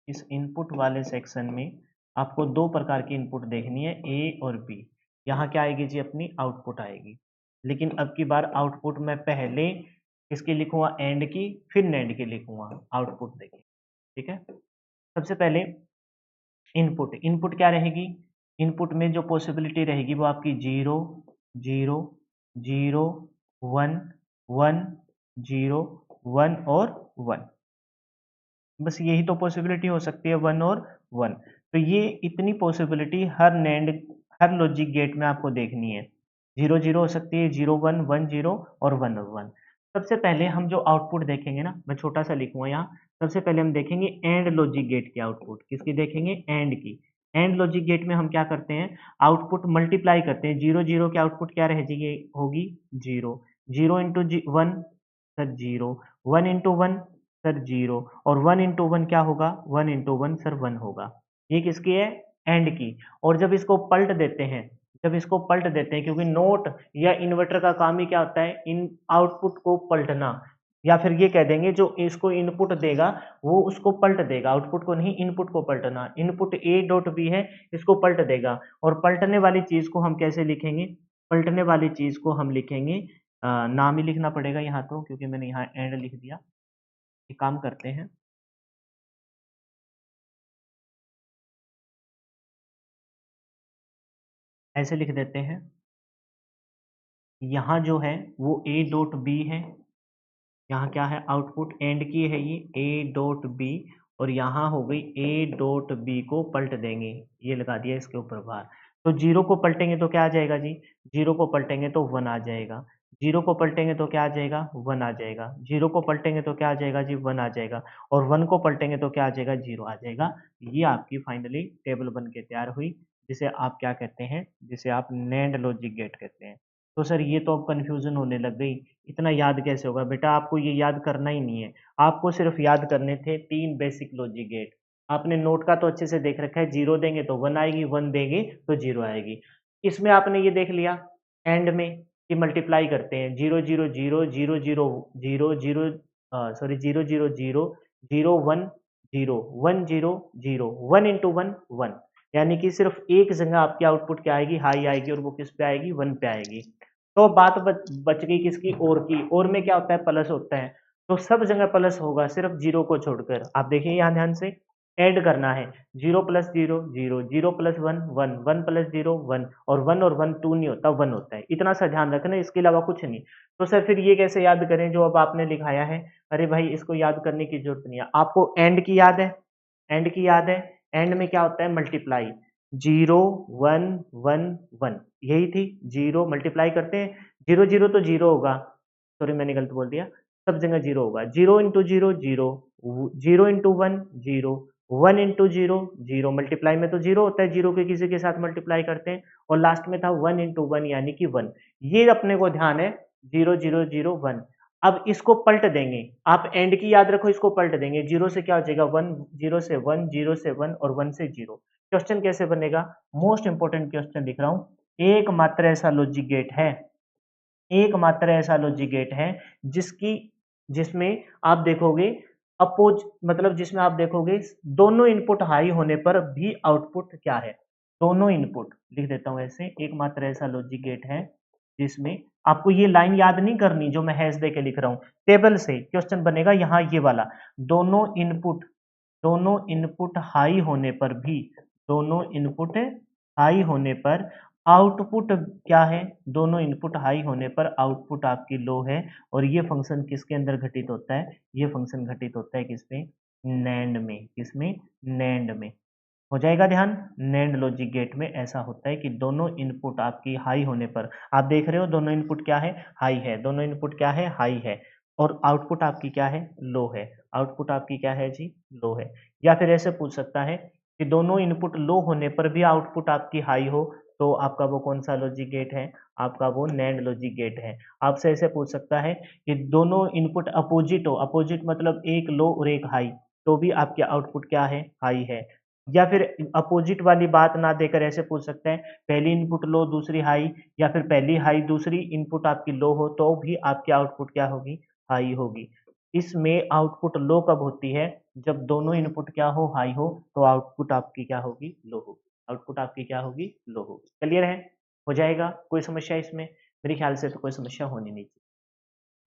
इस इनपुट वाले सेक्शन में आपको दो प्रकार की इनपुट देखनी है, ए और बी। यहाँ क्या आएगी जी, अपनी आउटपुट आएगी। लेकिन अब की बार आउटपुट मैं पहले किसकी लिखूंगा, एंड की, फिर नेंड की लिखूंगा। आउटपुट देखिए, ठीक है। सबसे पहले इनपुट, इनपुट क्या रहेगी, इनपुट में जो पॉसिबिलिटी रहेगी वो आपकी 0 0 0 1 1 0 1 और 1, बस यही तो पॉसिबिलिटी हो सकती है, 1 और 1। तो ये इतनी पॉसिबिलिटी हर नैंड, हर लॉजिक गेट में आपको देखनी है। 0 0 हो सकती है, 0 1 1 0 और 1 1। सबसे पहले हम जो आउटपुट देखेंगे ना, मैं छोटा सा लिखूंगा यहाँ। सबसे पहले हम देखेंगे एंड लॉजिक गेट की आउटपुट, किसकी देखेंगे, एंड की। एंड लॉजिक गेट में हम क्या करते हैं, आउटपुट मल्टीप्लाई करते हैं। 0 0 की आउटपुट क्या रह जाएगी, होगी 0, 0 इंटू 1 सर 0, 1 इंटू 1 सर 0, और 1 इंटू 1 क्या होगा, 1 इंटू 1 सर 1 होगा। ये किसकी है, एंड की। और जब इसको पलट देते हैं, जब इसको पलट देते हैं, क्योंकि नोट या इन्वर्टर का काम ही क्या होता है, इन आउटपुट को पलटना, या फिर ये कह देंगे जो इसको इनपुट देगा वो उसको पलट देगा, आउटपुट को नहीं, इनपुट को पलटना। इनपुट ए डॉट बी है, इसको पलट देगा। और पलटने वाली चीज को हम कैसे लिखेंगे, पलटने वाली चीज को हम लिखेंगे, नाम ही लिखना पड़ेगा यहाँ तो, क्योंकि मैंने यहाँ एंड लिख दिया। एक काम करते हैं, ऐसे लिख देते हैं, यहाँ जो है वो ए डॉट बी है, यहाँ क्या है, आउटपुट एंड की है ये, ए डॉट बी, और यहाँ हो गई ए डॉट बी को पलट देंगे, ये लगा दिया इसके ऊपर बार। तो 0 को पलटेंगे तो क्या आ जाएगा जी, 0 को पलटेंगे तो 1 आ जाएगा, 0 को पलटेंगे तो क्या आ जाएगा, 1 आ जाएगा, 0 को पलटेंगे तो क्या आ जाएगा जी, 1 आ जाएगा, और 1 को पलटेंगे तो क्या आ जाएगा, 0 आ जाएगा। ये आपकी फाइनली टेबल बन के तैयार हुई, जिसे आप क्या कहते हैं, जिसे आप नैंड लॉजिक गेट कहते हैं। तो सर ये तो अब कन्फ्यूजन होने लग गई, इतना याद कैसे होगा, बेटा आपको ये याद करना ही नहीं है। आपको सिर्फ याद करने थे 3 बेसिक लॉजिक गेट। आपने नोट का तो अच्छे से देख रखा है, 0 देंगे तो 1 आएगी, 1 देंगे तो 0 आएगी। इसमें आपने ये देख लिया एंड में कि मल्टीप्लाई करते हैं, 0 0 0 0 0 0 0 सॉरी 0 0 0 0 1 0 1 0 0 1 इंटू 1 1, यानी कि सिर्फ एक जगह आपकी आउटपुट क्या आएगी, हाई आएगी, और वो किस पे आएगी, 1 पे आएगी। तो बात बच गई किसकी, और की। और में क्या होता है, प्लस होता है, तो सब जगह प्लस होगा सिर्फ जीरो को छोड़कर। आप देखिए यहाँ ध्यान से, ऐड करना है, zero plus zero zero, zero plus one one, one plus zero one, और वन टू नहीं होता, वन होता है। इतना सा ध्यान रखना, इसके अलावा कुछ नहीं। तो सर फिर ये कैसे याद करें जो अब आपने लिखाया है? अरे भाई इसको याद करने की जरूरत नहीं है आपको, एंड की याद है, एंड की याद है। एंड में क्या होता है, multiply, zero one one one, यही थी, जीरो मल्टीप्लाई करते हैं, जीरो जीरो तो जीरो होगा, सॉरी मैंने गलत बोल दिया, सब जगह जीरो होगा, zero into zero zero, zero into one zero, one into zero zero, multiply में तो जीरो होता है, जीरो के किसी के साथ मल्टीप्लाई करते हैं, और लास्ट में था वन इंटू वन यानी कि वन। ये अपने को ध्यान है, जीरो जीरो जीरो वन। अब इसको पलट देंगे, आप एंड की याद रखो, इसको पलट देंगे, जीरो से क्या हो जाएगा वन, जीरो से वन, जीरो से वन, और वन से जीरो। क्वेश्चन कैसे बनेगा, मोस्ट इंपोर्टेंट क्वेश्चन लिख रहा हूं, एकमात्र ऐसा लॉजिक गेट है, एकमात्र ऐसा लॉजिक गेट है जिसकी, जिसमें आप देखोगे अपोज, मतलब जिसमें आप देखोगे दोनों इनपुट हाई होने पर भी आउटपुट क्या है, दोनों इनपुट, लिख देता हूं ऐसे, एकमात्र ऐसा लॉजिक गेट है जिसमें, आपको ये लाइन याद नहीं करनी जो मैं हैश दे के लिख रहा हूं, टेबल से क्वेश्चन बनेगा यहाँ ये वाला, दोनों इनपुट, दोनों इनपुट हाई होने पर भी, दोनों इनपुट हाई होने पर आउटपुट क्या है, दोनों इनपुट हाई होने पर आउटपुट आपकी लो है, और ये फंक्शन किसके अंदर घटित होता है, ये फंक्शन घटित होता है किसमें, नैंड में, किसमें, नैंड में। हो जाएगा ध्यान, नैंड लॉजिक गेट में ऐसा होता है कि दोनों इनपुट आपकी हाई होने पर, आप देख रहे हो दोनों इनपुट क्या है, हाई है, दोनों इनपुट क्या है, हाई है, और आउटपुट आपकी क्या है, लो है, आउटपुट आपकी क्या है जी, लो है। या फिर ऐसे पूछ सकता है कि दोनों इनपुट लो होने पर भी आउटपुट आपकी हाई हो, तो आपका वो कौन सा लॉजिक गेट है, आपका वो नैंड लॉजिक गेट है। आपसे ऐसे पूछ सकता है कि दोनों इनपुट अपोजिट हो, अपोजिट मतलब एक लो और एक हाई, तो भी आपके आउटपुट क्या है, हाई है। या फिर अपोजिट वाली बात ना देकर ऐसे पूछ सकते हैं, पहली इनपुट लो दूसरी हाई, या फिर पहली हाई दूसरी इनपुट आपकी लो हो, तो भी आपकी आउटपुट क्या होगी, हाई होगी। इसमें आउटपुट लो कब होती है, जब दोनों इनपुट क्या हो, हाई हो, तो आउटपुट आपकी क्या होगी, लो होगी, आउटपुट आपकी क्या होगी, लो होगी। क्लियर है, हो जाएगा, कोई समस्या इसमें, मेरे ख्याल से तो कोई समस्या होनी नहीं चाहिए।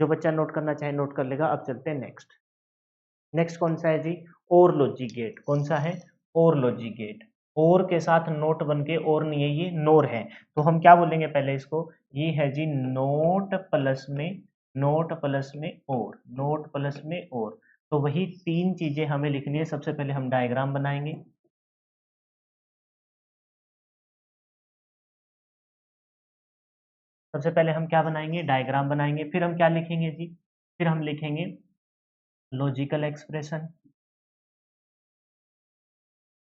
जो बच्चा नोट करना चाहे नोट कर लेगा। अब चलते हैं नेक्स्ट। नेक्स्ट कौन सा है जी, और लॉजिक गेट, कौन सा है, और लॉजिक गेट, और के साथ नोट बन के और नहीं है, ये नोर है, तो हम क्या बोलेंगे पहले इसको, ये है जी नोट प्लस में, नोट प्लस में और, नोट प्लस में और। तो वही तीन चीजें हमें लिखनी है, सबसे पहले हम डायग्राम बनाएंगे, सबसे पहले हम क्या बनाएंगे, डायग्राम बनाएंगे, फिर हम क्या लिखेंगे जी, फिर हम लिखेंगे लॉजिकल एक्सप्रेशन।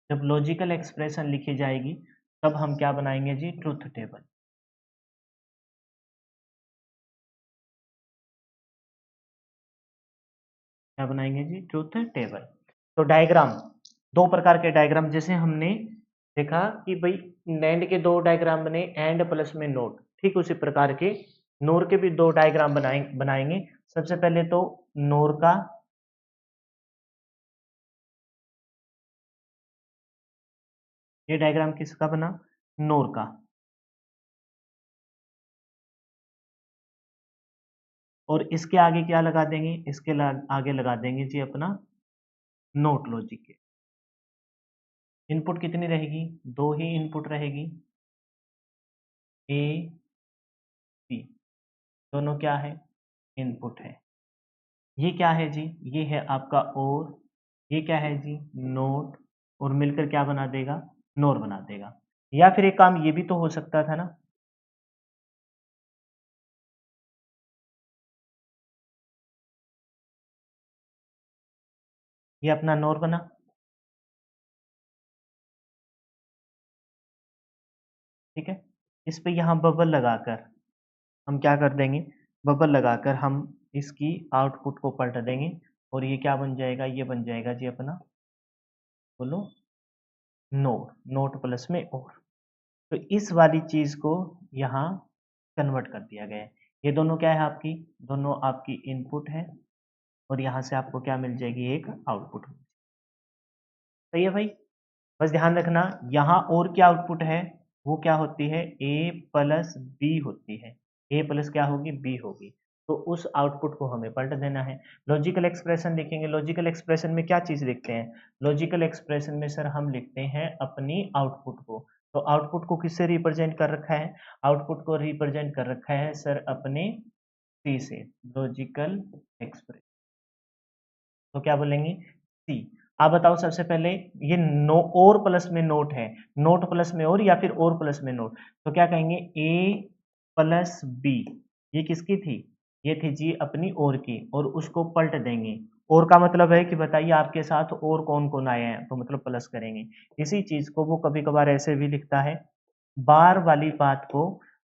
जब लॉजिकल एक्सप्रेशन लिखी जाएगी तब हम क्या बनाएंगे जी, ट्रुथ टेबल। क्या बनाएंगे जी, ट्रुथ टेबल। तो डायग्राम, दो प्रकार के डायग्राम, जैसे हमने देखा कि भाई नैंड के दो डायग्राम बने, एंड प्लस में नोट, ठीक उसी प्रकार के नोर के भी दो डायग्राम बनाएंगे। सबसे पहले तो नोर का, ये डायग्राम किसका बना, नोर का, और इसके आगे क्या लगा देंगे, इसके आगे लगा देंगे जी अपना नोट लॉजिक के। इनपुट कितनी रहेगी, दो ही इनपुट रहेगी, ए बी, दोनों क्या है, इनपुट है। ये क्या है जी, ये है आपका और, ये क्या है जी, नोट, और मिलकर क्या बना देगा, नोर बना देगा। या फिर एक काम ये भी तो हो सकता था ना, ये अपना नोर बना, ठीक है, इस पे यहाँ बबल लगाकर हम क्या कर देंगे, बबल लगाकर हम इसकी आउटपुट को पलट देंगे, और ये क्या बन जाएगा, ये बन जाएगा जी अपना, बोलो, नोट, नोट प्लस में और। तो इस वाली चीज को यहाँ कन्वर्ट कर दिया गया है। ये दोनों क्या है आपकी, दोनों आपकी इनपुट है, और यहाँ से आपको क्या मिल जाएगी, एक आउटपुट। सही है भाई, बस ध्यान रखना यहाँ और क्या आउटपुट है, वो क्या होती है, ए प्लस बी होती है। ए प्लस क्या होगी, बी होगी। तो उस आउटपुट को हमें पलट देना है। लॉजिकल एक्सप्रेशन लिखेंगे, लॉजिकल एक्सप्रेशन में क्या चीज़ लिखते हैं, लॉजिकल एक्सप्रेशन में सर हम लिखते हैं अपनी आउटपुट को। तो आउटपुट को किससे रिप्रेजेंट कर रखा है, आउटपुट को रिप्रेजेंट कर रखा है सर अपने सी से, लॉजिकल एक्सप्रेशन। तो क्या बोलेंगे, सी। आप बताओ सबसे पहले, ये नो और प्लस में नोट है, नोट प्लस में और, या फिर और प्लस में नोट, तो क्या कहेंगे, ए प्लस बी, ये किसकी थी, ये थी जी अपनी और की, और उसको पलट देंगे। और का मतलब है कि बताइए आपके साथ और कौन कौन आए हैं, तो मतलब प्लस करेंगे। इसी चीज को वो कभी कभार ऐसे भी लिखता है, बार वाली बात को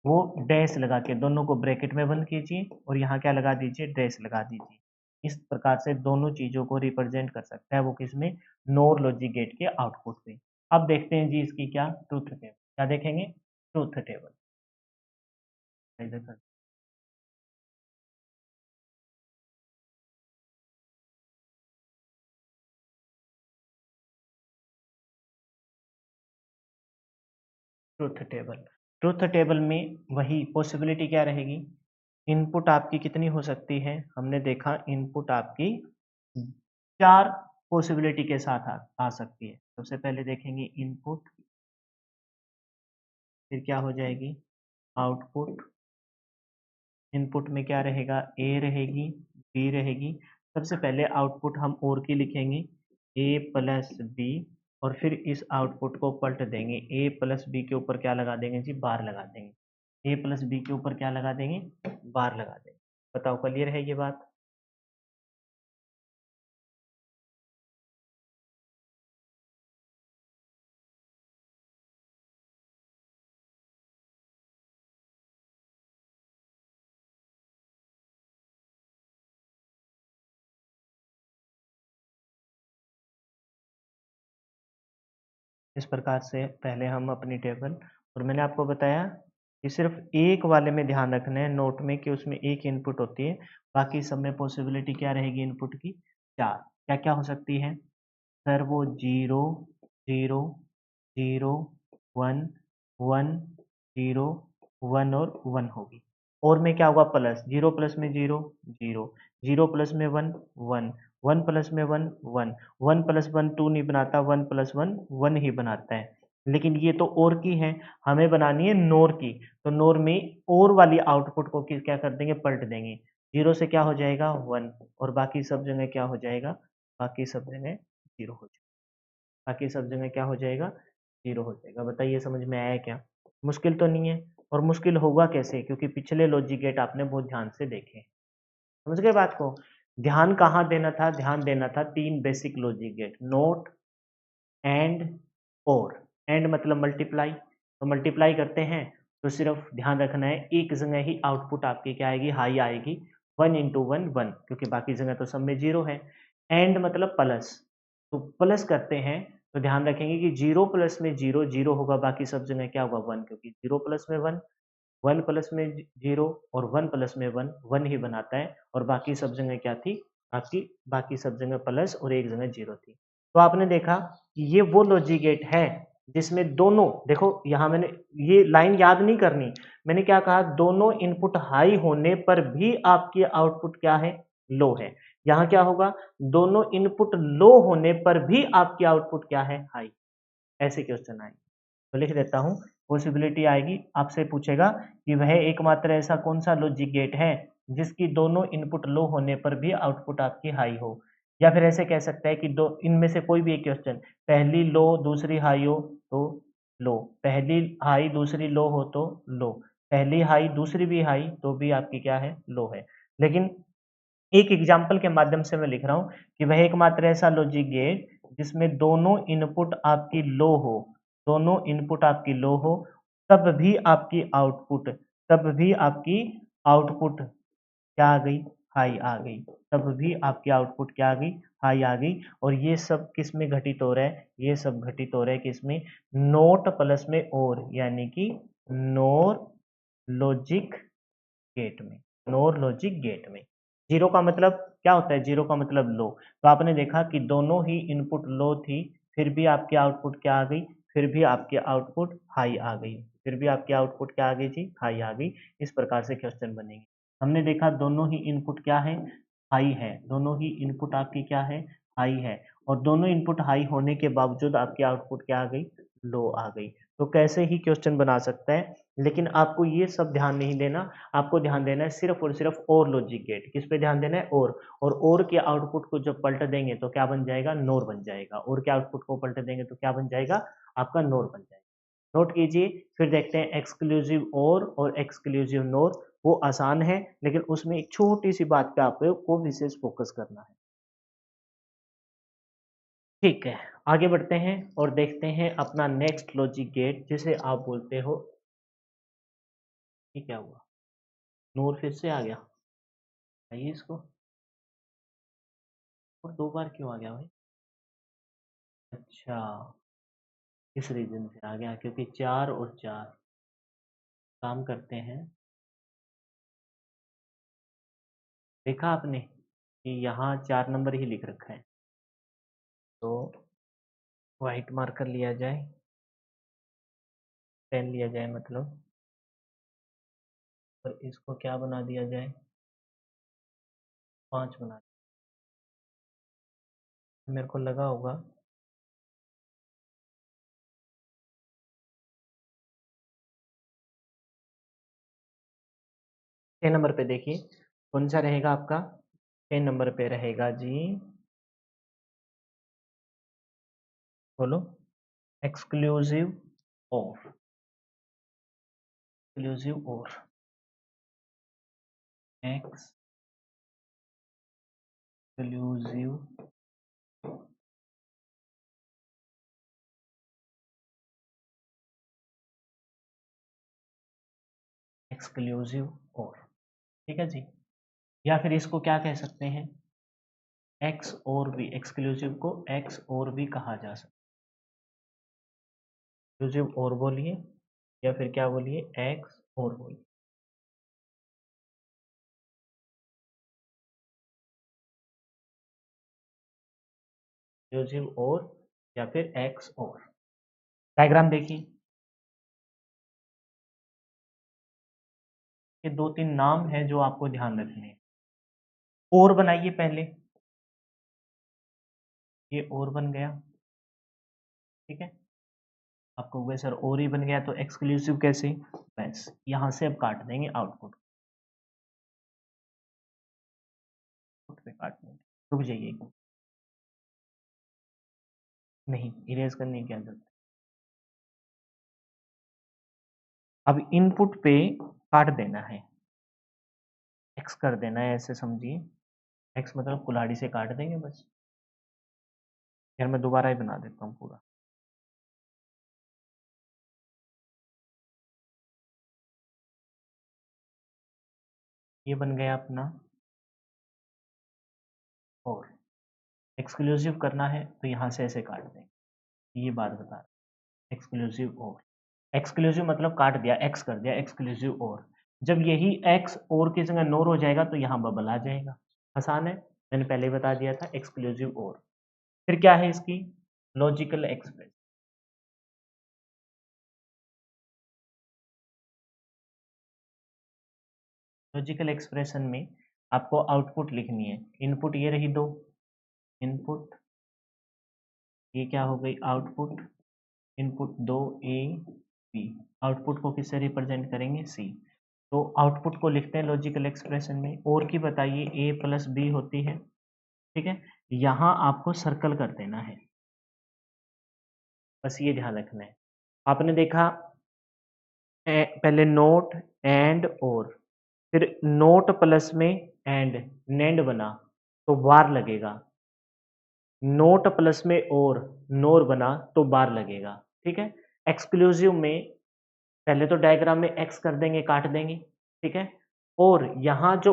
वो डैश लगा के, दोनों को ब्रैकेट में बंद कीजिए और यहाँ क्या लगा दीजिए, डैश लगा दीजिए। इस प्रकार से दोनों चीजों को रिप्रेजेंट कर सकता है वो, किसमें, नोर लॉजिक गेट के आउटपुट में। अब देखते हैं जी इसकी क्या ट्रूथ टेबल, क्या देखेंगे, truth table. Truth table, truth table में वही पॉसिबिलिटी क्या रहेगी, इनपुट आपकी कितनी हो सकती है, हमने देखा इनपुट आपकी 4 पॉसिबिलिटी के साथ आ सकती है। सबसे पहले देखेंगे इनपुट, फिर क्या हो जाएगी आउटपुट, इनपुट में क्या रहेगा, ए रहेगी, बी रहेगी। सबसे पहले आउटपुट हम और की लिखेंगे, ए प्लस बी, और फिर इस आउटपुट को पलट देंगे, ए प्लस बी के ऊपर क्या लगा देंगे जी, बार लगा देंगे, ए प्लस बी के ऊपर क्या लगा देंगे, बार लगा देंगे। बताओ क्लियर है ये बात। इस प्रकार से पहले हम अपनी टेबल, और मैंने आपको बताया कि सिर्फ एक वाले में ध्यान रखना है नोट में कि उसमें एक इनपुट होती है, बाकी सब में पॉसिबिलिटी क्या रहेगी इनपुट की, 4। क्या क्या हो सकती है सर, वो 0 0 0 1 1 0 1 और 1 होगी। और में क्या होगा, प्लस, 0 प्लस में 0 0, 0 प्लस में 1 1, 1 प्लस में 1 1, 1 प्लस 1 2 नहीं बनाता, 1 प्लस 1 1 ही बनाता है। लेकिन ये तो और की है, हमें बनानी है नोर की। तो नोर में और वाली आउटपुट को क्या कर देंगे, पलट देंगे। 0 से क्या हो जाएगा 1, और बाकी सब जगह क्या हो जाएगा, बाकी सब जगह 0 हो जाएगा, बाकी सब जगह क्या हो जाएगा, 0 हो जाएगा। बताइए समझ में आया क्या, मुश्किल तो नहीं है। और मुश्किल होगा कैसे, क्योंकि पिछले लॉजिक गेट आपने बहुत ध्यान से देखे। समझ गए बात को, ध्यान कहाँ देना था, ध्यान देना था 3 basic logic gate, not, and, or. And मतलब मल्टीप्लाई, तो मल्टीप्लाई करते हैं तो सिर्फ ध्यान रखना है एक जगह ही आउटपुट आपकी क्या आएगी, हाई आएगी, 1 इंटू 1 1, क्योंकि बाकी जगह तो सब में 0 है। एंड मतलब प्लस, तो प्लस करते हैं तो ध्यान रखेंगे कि 0 प्लस में 0 0 होगा, बाकी सब जगह क्या होगा 1, क्योंकि 0 प्लस में 1, 1 प्लस में 0, और 1 प्लस में 1 1 ही बनाता है, और बाकी सब जगह क्या थी आपकी, बाकी सब जगह प्लस और एक जगह 0 थी। तो आपने देखा कि ये वो लॉजिक गेट है जिसमें दोनों, देखो यहाँ मैंने ये लाइन याद नहीं करनी, मैंने क्या कहा, दोनों इनपुट हाई होने पर भी आपकी आउटपुट क्या है, लो है। यहाँ क्या होगा, दोनों इनपुट लो होने पर भी आपकी आउटपुट क्या है, हाई। ऐसे क्वेश्चन आए तो लिख देता हूँ, पॉसिबिलिटी आएगी, आपसे पूछेगा कि वह एकमात्र ऐसा कौन सा लॉजिक गेट है जिसकी दोनों इनपुट लो होने पर भी आउटपुट आपकी हाई हो। या फिर ऐसे कह सकता है कि दो इनमें से कोई भी एक क्वेश्चन, पहली लो दूसरी हाई हो तो लो, पहली हाई दूसरी लो हो तो लो, पहली हाई दूसरी भी हाई तो भी आपकी क्या है, लो है। लेकिन एक एग्जाम्पल के माध्यम से मैं लिख रहा हूँ कि वह एकमात्र ऐसा लॉजिक गेट जिसमें दोनों इनपुट आपकी लो हो, दोनों इनपुट आपकी लो हो, तब भी आपकी आउटपुट, तब भी आपकी आउटपुट क्या आ गई, हाई आ गई, तब भी आपकी आउटपुट क्या आ गई, हाई आ गई। और ये सब किस में घटित हो रहा है, ये सब घटित हो रहा है किसमें, नोट प्लस में और, यानी कि नोर लॉजिक गेट में, नोर लॉजिक गेट में। जीरो का मतलब क्या होता है, जीरो का मतलब लो। तो आपने देखा कि दोनों ही इनपुट लो थी, फिर भी आपकी आउटपुट क्या आ गई, फिर भी आपकी आउटपुट हाई आ गई, फिर भी आपकी आउटपुट क्या आ गई जी, हाई आ गई। इस प्रकार से क्वेश्चन बनेंगे। हमने देखा दोनों ही इनपुट क्या है, हाई है, दोनों ही इनपुट आपकी क्या है, हाई है, और दोनों इनपुट हाई होने के बावजूद आपकी आउटपुट क्या आ गई, लो आ गई। तो कैसे ही क्वेश्चन बना सकते हैं, लेकिन आपको ये सब ध्यान नहीं देना, आपको ध्यान देना है सिर्फ और सिर्फ और लॉजिक गेट। किस पे ध्यान देना है, और के आउटपुट को जब पलट देंगे तो क्या बन जाएगा, नोर बन जाएगा, और के आउटपुट को पलट देंगे तो क्या बन जाएगा, आपका नोर बन जाएगा। नोट कीजिए। फिर देखते हैं एक्सक्लूसिव और एक्सक्लूसिव नोर। वो आसान है, लेकिन उसमें एक छोटी सी बात पे आपको विशेष फोकस करना है। ठीक है, आगे बढ़ते हैं और देखते हैं अपना नेक्स्ट लॉजिक गेट, जिसे आप बोलते हो, ये क्या हुआ, नोर फिर से आ गया, आइए इसको, और दो बार क्यों आ गया भाई, अच्छा, इस रीजन से आ गया क्योंकि 4 और 4 काम करते हैं। देखा आपने कि यहाँ 4 नंबर ही लिख रखा है, तो व्हाइट मार्कर लिया जाए, पेन लिया जाए मतलब, और इसको क्या बना दिया जाए, 5 बना दिया। मेरे को लगा होगा 6 नंबर पे देखिए कौन सा रहेगा आपका, 6 नंबर पे रहेगा जी, बोलो, एक्सक्लूसिव और, एक्सक्लूसिव और, एक्सक्लूसिव, एक्सक्लूसिव और, ठीक है जी। या फिर इसको क्या कह सकते हैं, एक्स और भी, एक्सक्लूसिव को एक्स और भी कहा जा सकता है, एक्सक्लूसिव और बोलिए, या फिर क्या बोलिए, एक्स और बोलिए, एक्सक्लूसिव और, या फिर एक्स और। डायग्राम देखिए, ये 2-3 नाम है जो आपको ध्यान रखने हैं। और बनाइए पहले, ये और बन गया, ठीक है, आपको हुए सर और ही बन गया, तो एक्सक्लूसिव कैसे, बस यहां से अब काट देंगे आउटपुट पे, काट देंगे। रुक जाइए, नहीं इरेज करने की आदत, अब इनपुट पे काट देना है, एक्स कर देना है, ऐसे समझिए, एक्स मतलब कुल्हाड़ी से काट देंगे बस। यार मैं दोबारा ही बना देता हूँ पूरा, ये बन गया अपना, और एक्सक्लूसिव करना है तो यहाँ से ऐसे काट देंगे, ये बात बता रहा, एक्सक्लूसिव और, एक्सक्लूसिव मतलब काट दिया, एक्स कर दिया, एक्सक्लूसिव और, जब यही एक्स और की जगह नोर हो जाएगा तो यहाँ बबल आ जाएगा, आसान है, मैंने पहले ही बता दिया था, एक्सक्लूसिव और। फिर क्या है इसकी लॉजिकल एक्सप्रेस, लॉजिकल एक्सप्रेशन में आपको आउटपुट लिखनी है, इनपुट ये रही दो, इनपुट, ये क्या हो गई आउटपुट, इनपुट दो ए बी, आउटपुट को किससे रिप्रेजेंट करेंगे, सी। तो आउटपुट को लिखते हैं लॉजिकल एक्सप्रेशन में, और की बताइए ए प्लस बी होती है, ठीक है, यहाँ आपको सर्कल कर देना है, बस ये ध्यान रखना है। आपने देखा पहले नोट एंड और, फिर नोट प्लस में एंड, नेंड बना तो बार लगेगा, नोट प्लस में और नोर बना तो बार लगेगा, ठीक है। एक्सक्लूसिव में पहले तो डायग्राम में एक्स कर देंगे, काट देंगे, ठीक है, और यहाँ जो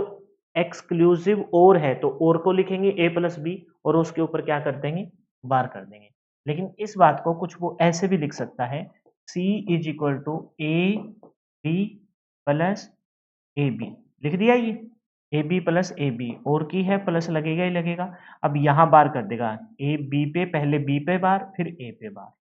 एक्सक्लूसिव और है तो और को लिखेंगे ए प्लस बी, और उसके ऊपर क्या कर देंगे, बार कर देंगे। लेकिन इस बात को कुछ वो ऐसे भी लिख सकता है, C is equal to A B plus A B, लिख दिया ये, A B plus A B, और की है प्लस लगेगा ही लगेगा। अब यहाँ बार कर देगा, ए बी पे, पहले बी पे बार फिर ए पे बार,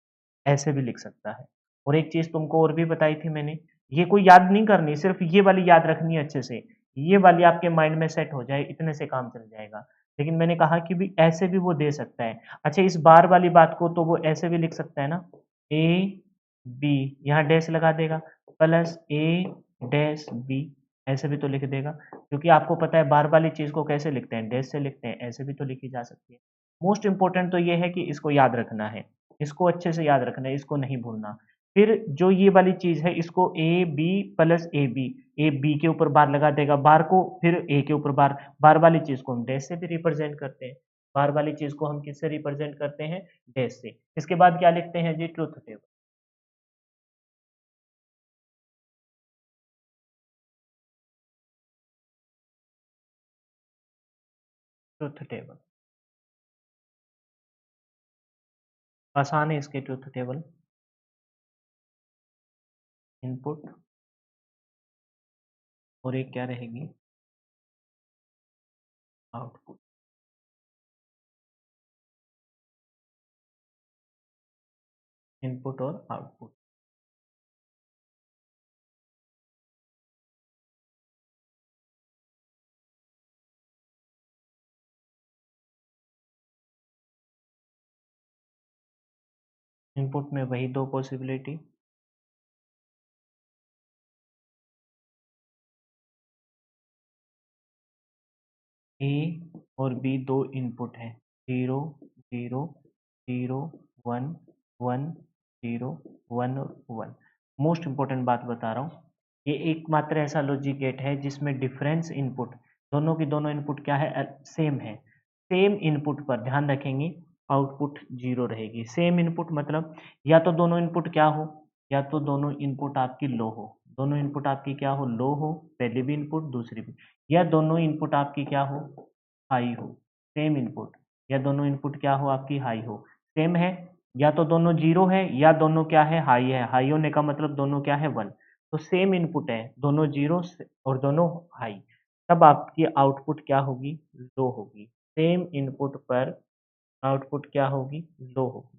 ऐसे भी लिख सकता है। और एक चीज़ तुमको और भी बताई थी मैंने, ये कोई याद नहीं करनी, सिर्फ ये वाली याद रखनी है अच्छे से। ये वाली आपके माइंड में सेट हो जाए, इतने से काम चल जाएगा। लेकिन मैंने कहा कि भी ऐसे भी वो दे सकता है। अच्छा, इस बार वाली बात को तो वो ऐसे भी लिख सकता है ना, ए बी, यहाँ डैश लगा देगा, प्लस ए डैश बी, ऐसे भी तो लिख देगा। क्योंकि आपको पता है बार वाली चीज़ को कैसे लिखते हैं, डैश से लिखते हैं, ऐसे भी तो लिखी जा सकती है। मोस्ट इंपॉर्टेंट तो ये है कि इसको याद रखना है, इसको अच्छे से याद रखना है, इसको नहीं भूलना। फिर जो ये वाली चीज़ है, इसको A B plus A B के ऊपर बार लगा देगा, बार को फिर ए के ऊपर बार, बार वाली चीज़ को हम डैश से भी रिप्रेजेंट करते हैं। बार वाली चीज़ को हम किससे रिप्रेजेंट करते हैं, डैश से। इसके बाद क्या लिखते हैं जी, ट्रुथ टेबल। ट्रुथ टेबल आसान है इसके ट्रुथ टेबल। इनपुट और एक क्या रहेगी, आउटपुट। इनपुट और आउटपुट। इनपुट में वही दो पॉसिबिलिटी, ए और बी दो इनपुट हैं, 0 0 0 1 1 0 1 और 1। मोस्ट इंपॉर्टेंट बात बता रहा हूँ, ये एकमात्र ऐसा लॉजिक गेट है जिसमें डिफरेंस इनपुट, दोनों की दोनों इनपुट क्या है, सेम है। सेम इनपुट पर ध्यान रखेंगे, आउटपुट 0 रहेगी। सेम इनपुट मतलब या तो दोनों इनपुट क्या हो, या तो दोनों इनपुट आपकी लो हो, दोनों इनपुट आपकी क्या हो, लो हो, पहली भी इनपुट दूसरी भी, या दोनों इनपुट आपकी क्या हो, हाई हो। सेम इनपुट या दोनों इनपुट क्या हो आपकी, हाई हो। सेम है, या तो दोनों जीरो है या दोनों क्या है, हाई है। हाई होने का मतलब दोनों क्या है, 1। तो सेम इनपुट है, दोनों जीरो और दोनों हाई, तब आपकी आउटपुट क्या होगी, लो होगी। सेम इनपुट पर आउटपुट क्या होगी, लो होगी।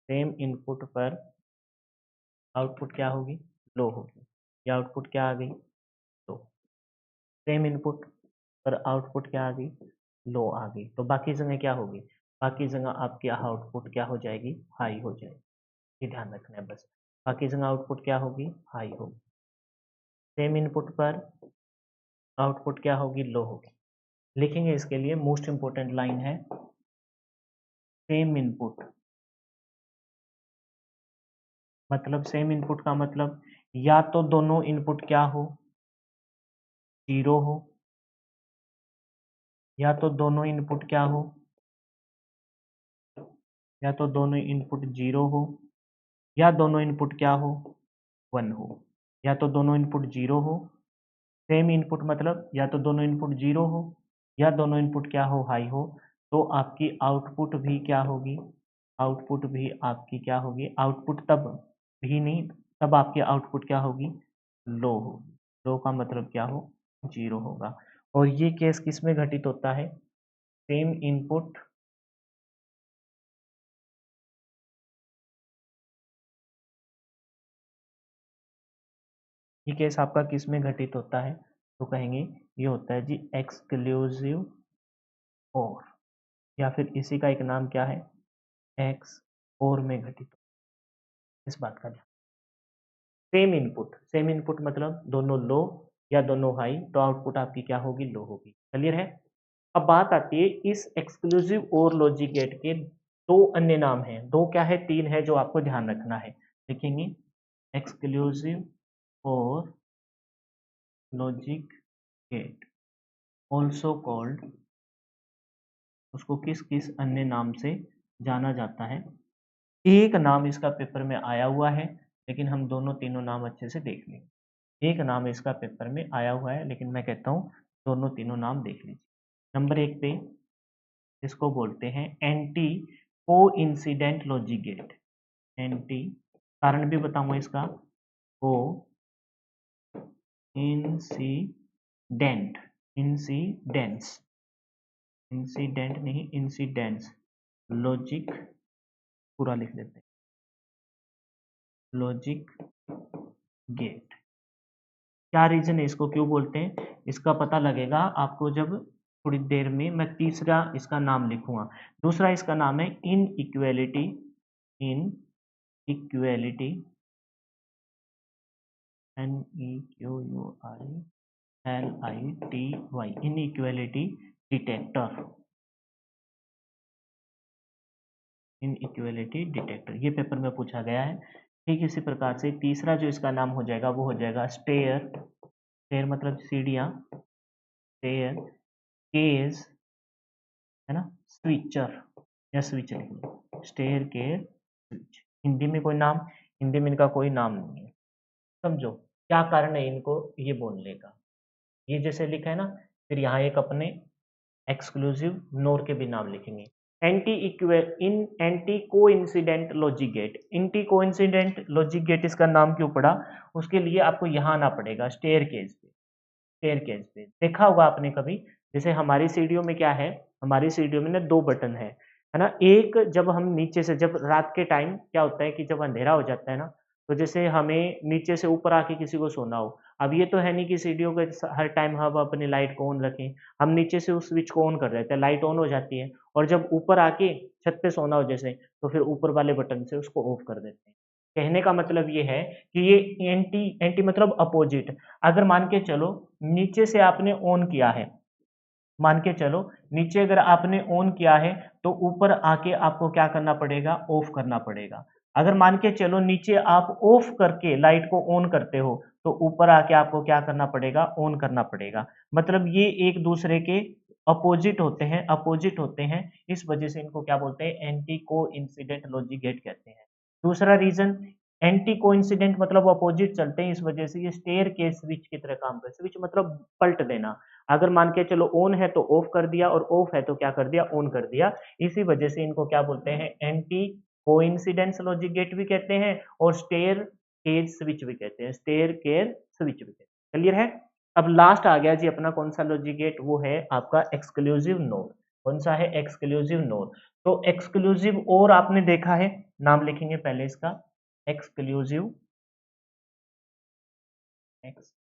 सेम इनपुट पर आउटपुट क्या होगी, लो होगी। ये आउटपुट क्या आ गई, लो। सेम इनपुट पर आउटपुट क्या आ गई, लो आ गई। तो बाकी जगह क्या होगी, बाकी जगह आपकी आउटपुट क्या हो जाएगी, हाई हो जाएगी। ये ध्यान रखना है बस, बाकी जगह आउटपुट क्या होगी, हाई होगी। सेम इनपुट पर आउटपुट क्या होगी, लो होगी। लिखेंगे इसके लिए मोस्ट इंपॉर्टेंट लाइन है, सेम इनपुट मतलब, सेम इनपुट का मतलब या तो दोनों इनपुट क्या हो, जीरो हो, या तो दोनों इनपुट क्या हो, या तो दोनों इनपुट जीरो हो, या दोनों इनपुट क्या हो, 1 हो। या तो दोनों इनपुट जीरो हो, सेम इनपुट मतलब या तो दोनों इनपुट जीरो हो या दोनों इनपुट क्या हो, हाई हो। तो आपकी आउटपुट भी क्या होगी, आउटपुट भी आपकी क्या होगी, आउटपुट तब भी नहीं, तब आपकी आउटपुट क्या होगी, लो होगी। लो का मतलब क्या हो, जीरो होगा। और ये केस किस में घटित होता है, सेम इनपुट, ये केस आपका किस में घटित होता है, तो कहेंगे ये होता है जी एक्सक्लूसिव और, या फिर इसी का एक नाम क्या है, एक्स और में घटित। इस बात का ध्यान, सेम इनपुट मतलब दोनों लो या दोनों हाई, तो आउटपुट आपकी क्या होगी, लो होगी। क्लियर है। अब बात आती है इस एक्सक्लूसिव और लॉजिक गेट के दो अन्य नाम हैं, दो क्या है, तीन है जो आपको ध्यान रखना है। देखेंगे, एक्सक्लूसिव और लॉजिक गेट ऑल्सो कॉल्ड, उसको किस किस अन्य नाम से जाना जाता है। एक नाम इसका पेपर में आया हुआ है, लेकिन हम दोनों तीनों नाम अच्छे से देख लेंगे। एक नाम इसका पेपर में आया हुआ है, लेकिन मैं कहता हूँ दोनों तीनों नाम देख लीजिए। नंबर एक पे इसको बोलते हैं एंटी को इंसिडेंट लॉजिक गेट। एंटी, कारण भी बताऊंगा इसका, को इंसिडेंट, इंसिडेंस, इंसिडेंट नहीं इंसिडेंस लॉजिक, पूरा लिख देते हैं। Logic gate. क्या रीजन है, इसको क्यों बोलते हैं, इसका पता लगेगा आपको जब थोड़ी देर में मैं तीसरा इसका नाम लिखूंगा। दूसरा इसका नाम है inequality, inequality, NEQUILITY, inequality detector, inequality detector, ये पेपर में पूछा गया है। ठीक इसी प्रकार से तीसरा जो इसका नाम हो जाएगा वो हो जाएगा स्टेयर, स्टेयर मतलब सीढ़ियाँ, स्टेयर केज, है ना, स्विचर या स्विच लिख लो, स्टेयर केज स्विच। हिंदी में कोई नाम, हिंदी में इनका कोई नाम नहीं है, समझो क्या कारण है इनको ये बोलने का। ये जैसे लिखा है ना, फिर यहाँ एक अपने एक्सक्लूसिव नोर के भी नाम लिखेंगे। Anti coincident logic gate, anti coincident logic gate इसका नाम क्यों पड़ा, उसके लिए आपको यहाँ आना पड़ेगा स्टेयरकेस पे। स्टेयरकेस पे देखा होगा आपने कभी, जैसे हमारी सीढ़ियों में क्या है, हमारी सीढ़ियों में ना दो बटन है ना। एक जब हम नीचे से, जब रात के टाइम क्या होता है कि जब अंधेरा हो जाता है ना, तो जैसे हमें नीचे से ऊपर आके किसी को सोना हो, अब ये तो है नहीं कि सीढ़ियों के हर टाइम हम अपनी लाइट को ऑन रखें, हम नीचे से उस स्विच को ऑन कर देते हैं, लाइट ऑन हो जाती है, और जब ऊपर आके छत पे सोना हो जैसे, तो फिर ऊपर वाले बटन से उसको ऑफ कर देते हैं। कहने का मतलब ये है कि ये एंटी, एंटी मतलब अपोजिट। अगर मान के चलो नीचे से आपने ऑन किया है, मान के चलो नीचे अगर आपने ऑन किया है, तो ऊपर आके आपको क्या करना पड़ेगा, ऑफ करना पड़ेगा। अगर मान के चलो नीचे आप ऑफ करके लाइट को ऑन करते हो, तो ऊपर आके आपको क्या करना पड़ेगा, ऑन करना पड़ेगा। मतलब ये एक दूसरे के अपोजिट होते हैं, अपोजिट होते हैं, इस वजह से इनको क्या बोलते हैं, एंटी को इंसिडेंट लॉजिक गेट कहते हैं। दूसरा रीजन, एंटी कोइंसिडेंट मतलब अपोजिट चलते हैं, इस वजह से ये स्टेयर के स्विच की तरह काम करते हैं। स्विच मतलब पलट देना, अगर मान के चलो ऑन है तो ऑफ कर दिया, और ऑफ है तो क्या कर दिया, ऑन कर दिया। इसी वजह से इनको क्या बोलते हैं, एंटी कोइंसिडेंस लॉजिक गेट भी कहते हैं, और स्टेयर केज स्विच भी कहते हैं, स्टेयर केयर स्विच भी कहते हैं। क्लियर है। अब लास्ट आ गया जी अपना कौन सा लॉजिक गेट, वो है आपका एक्सक्लूसिव नोड। कौन सा है, एक्सक्लूसिव नोड। तो एक्सक्लूसिव और आपने देखा है, नाम लिखेंगे पहले इसका, एक्सक्लूसिव, एक्सक्लूसिव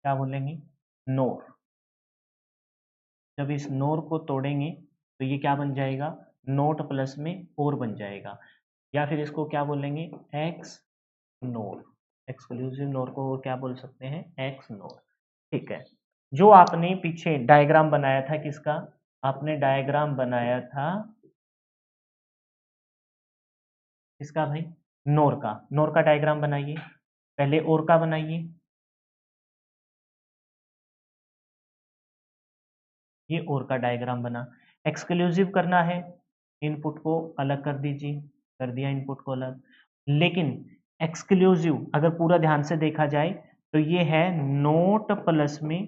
क्या बोलेंगे, नोर। जब इस नोर को तोड़ेंगे तो ये क्या बन जाएगा, नोट प्लस में और बन जाएगा, या फिर इसको क्या बोलेंगे, एक्स नोर। एक्सक्लूसिव नोर को और क्या बोल सकते हैं, एक्स नोर। ठीक है। जो आपने पीछे डायग्राम बनाया था किसका, आपने डायग्राम बनाया था किसका भाई, नोर का। नोर का डायग्राम बनाइए पहले, और का बनाइए, ये और का डायग्राम बना। एक्सक्लूसिव करना है, इनपुट को अलग कर दीजिए, कर दिया इनपुट को अलग। लेकिन एक्सक्लूसिव अगर पूरा ध्यान से देखा जाए तो ये है नोट प्लस में,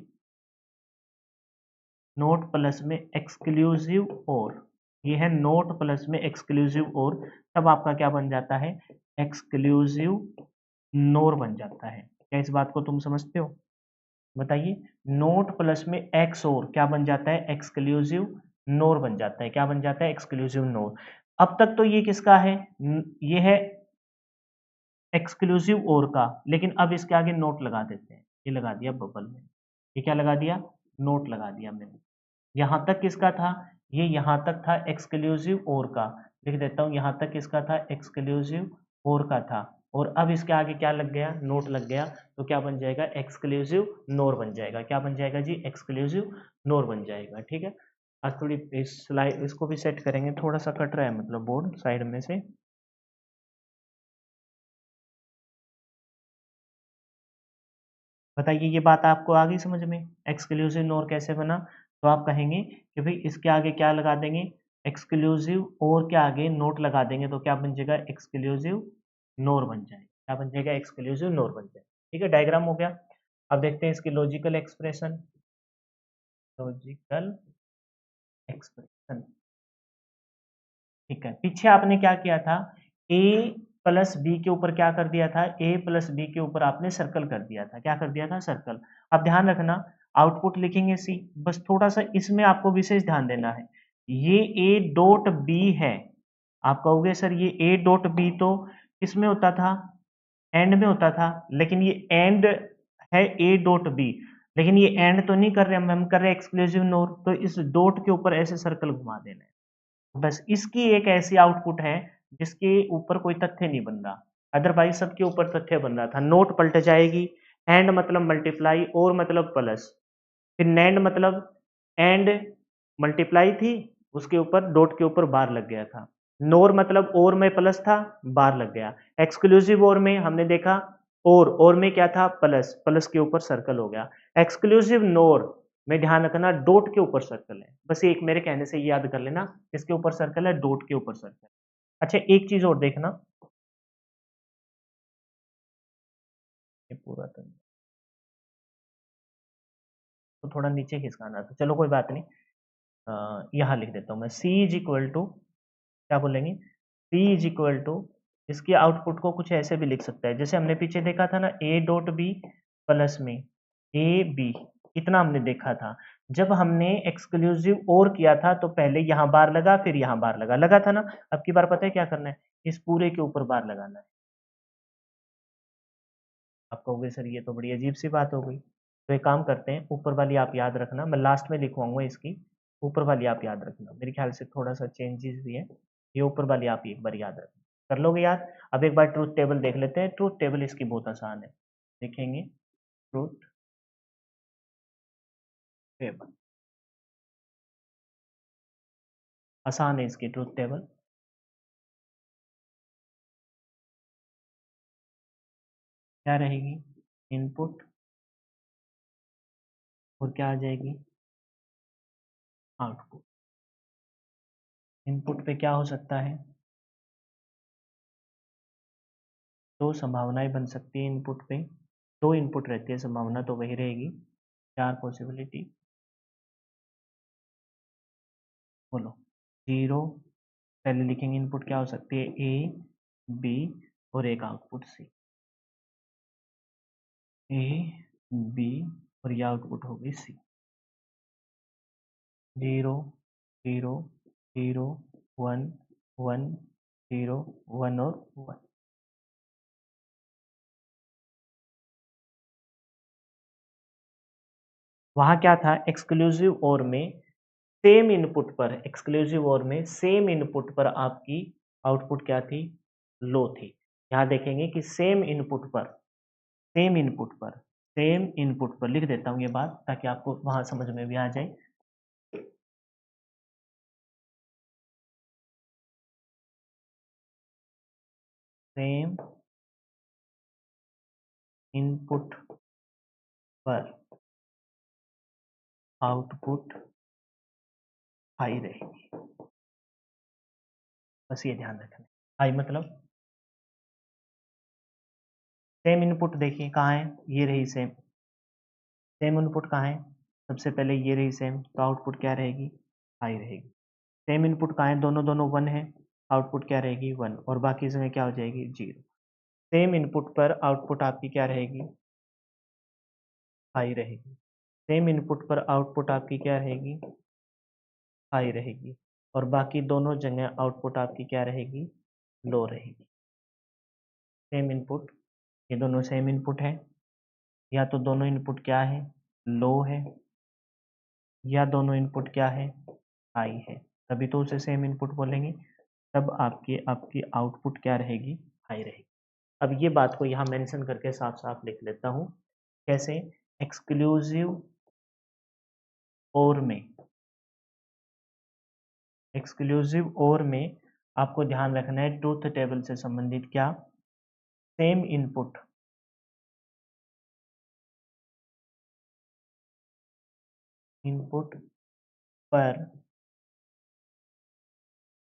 नोट प्लस में एक्सक्लूसिव और, ये है नोट प्लस में एक्सक्लूसिव और, तब आपका क्या बन जाता है, एक्सक्लूसिव नोर बन जाता है। क्या इस बात को तुम समझते हो, बताइए। नोट प्लस में एक्स और क्या बन जाता है, एक्सक्लूसिव नोर बन जाता है। क्या बन जाता है, एक्सक्लूसिव नोर। अब तक तो ये किसका है, ये है एक्सक्लूसिव और का, लेकिन अब इसके आगे नोट लगा देते हैं, ये लगा दिया बबल में, ये क्या लगा दिया, नोट लगा दिया मैंने। यहाँ तक किसका था, ये यहाँ तक था एक्सक्लूसिव और का, लिख देता हूँ, यहाँ तक किसका था, एक्सक्लूसिव और का था, और अब इसके आगे क्या लग गया, नोट लग गया, तो क्या बन जाएगा, एक्सक्लूसिव नोर बन जाएगा। क्या बन जाएगा जी, एक्सक्लूसिव नोर बन जाएगा। ठीक है। आज थोड़ी इस स्लाइड इसको भी सेट करेंगे, थोड़ा सा कट रहा है मतलब बोर्ड साइड में से। बताइए ये बात आपको आ गई समझ में, एक्सक्लूसिव नोर कैसे बना। तो आप कहेंगे कि भाई इसके आगे क्या लगा देंगे, एक्सक्लूसिव और के आगे नोट लगा देंगे, तो क्या बन जाएगा, एक्सक्लूसिव नोर बन जाएगा। क्या बन जाएगा, एक्सक्लूसिव नोर बन जाएगा। ठीक है, डायग्राम हो गया। अब देखते हैं इसकी लॉजिकल एक्सप्रेशन, लॉजिकल एक्सप्रेशन। ठीक है, पीछे आपने क्या किया था, ए प्लस बी के ऊपर क्या कर दिया था, ए प्लस बी के ऊपर आपने सर्कल कर दिया था। क्या कर दिया था, सर्कल। अब ध्यान रखना, आउटपुट लिखेंगे सी, बस थोड़ा सा इसमें आपको विशेष ध्यान देना है, ये ए डॉट बी है, आप कहोगे सर ये ए डॉट बी तो किसमें होता था, एंड में होता था, लेकिन ये एंड है ए डॉट बी, लेकिन ये एंड तो नहीं कर रहे हम कर रहे हैं एक्सक्लूसिव नोर, तो इस डॉट के ऊपर ऐसे सर्कल घुमा देना है। बस इसकी एक ऐसी आउटपुट है जिसके ऊपर कोई तथ्य नहीं बन रहा, अदरवाइज सबके ऊपर तथ्य बन रहा था। नोट पलट जाएगी, एंड मतलब मल्टीप्लाई और मतलब प्लस, फिर नैंड मतलब एंड मल्टीप्लाई थी, उसके ऊपर डॉट के ऊपर बार लग गया था। नोर मतलब और में प्लस था, बार लग गया। एक्सक्लूसिव और में हमने देखा और में क्या था, प्लस, प्लस के ऊपर सर्कल हो गया। एक्सक्लूसिव नोर में ध्यान रखना डॉट के ऊपर सर्कल है, बस एक मेरे कहने से याद कर लेना, किसके ऊपर सर्कल है, डॉट के ऊपर सर्कल। अच्छा एक चीज और देखना, ये पूरा तो थोड़ा नीचे खिसकाना था, चलो कोई बात नहीं। यहाँ लिख देता हूँ मैं, सी इज इक्वल टू, क्या बोलेंगे, सी इज इक्वल टू, इसकी आउटपुट को कुछ ऐसे भी लिख सकता है, जैसे हमने पीछे देखा था ना, ए डॉट बी प्लस में ए बी, इतना हमने देखा था। जब हमने एक्सक्लूसिव और किया था तो पहले यहाँ बार लगा, फिर यहाँ बार लगा, लगा था ना। अब की बार पता है क्या करना है, इस पूरे के ऊपर बार लगाना है। आप कहोगे सर ये तो बड़ी अजीब सी बात हो गई, तो एक काम करते हैं, ऊपर वाली आप याद रखना, मैं लास्ट में लिखवाऊंगा इसकी, ऊपर वाली आप याद रखना, मेरे ख्याल से थोड़ा सा चेंजेस भी है, ये ऊपर वाली आप एक बार याद रखना, कर लोगे याद। अब एक बार ट्रूथ टेबल देख लेते हैं, ट्रूथ टेबल इसकी बहुत आसान है, देखेंगे ट्रूथ टेबल, आसान है इसकी ट्रूथ टेबल। क्या रहेगी, इनपुट, और क्या आ जाएगी, आउटपुट। इनपुट पे क्या हो सकता है, दो संभावनाएं बन सकती है इनपुट पे, दो इनपुट रहती है, संभावना तो वही रहेगी, चार पॉसिबिलिटी, बोलो। जीरो, पहले लिखेंगे इनपुट क्या हो सकती है, ए बी और एक आउटपुट सी, ए बी और ये आउटपुट होगी C. Zero zero zero one one zero one और वन। वहां क्या था, एक्सक्लूसिव और में सेम इनपुट पर, एक्सक्लूसिव और में सेम इनपुट पर आपकी आउटपुट क्या थी, लो थी। यहाँ देखेंगे कि सेम इनपुट पर, सेम इनपुट पर, सेम इनपुट पर लिख देता हूँ ये बात, ताकि आपको वहां समझ में भी आ जाए। सेम इनपुट पर आउटपुट हाई रहेगी, बस ये ध्यान रखना। हाई मतलब सेम इनपुट, देखिए कहाँ है, ये रही सेम, सेम इनपुट कहाँ है, सबसे पहले ये रही सेम, तो आउटपुट क्या रहेगी, हाई रहेगी। सेम इनपुट कहाँ है, दोनों दोनों वन है, आउटपुट क्या रहेगी, वन, और बाकी जगह क्या हो जाएगी, जीरो। सेम इनपुट पर आउटपुट आपकी क्या रहेगी, हाई रहेगी। सेम इनपुट पर आउटपुट आपकी क्या रहेगी, हाई रहेगी, और बाकी दोनों जगह आउटपुट आपकी क्या रहेगी, लो रहेगी। सेम इनपुट, ये दोनों सेम इनपुट है, या तो दोनों इनपुट क्या है, लो है, या दोनों इनपुट क्या है, हाई है, तभी तो उसे सेम इनपुट बोलेंगे। तब आपकी आपकी आउटपुट क्या रहेगी, हाई रहेगी। अब ये बात को यहाँ मेंशन करके साफ साफ लिख लेता हूँ, कैसे, एक्सक्लूसिव और में, एक्सक्लूसिव और में आपको ध्यान रखना है ट्रूथ टेबल से संबंधित क्या, सेम इनपुट, इनपुट पर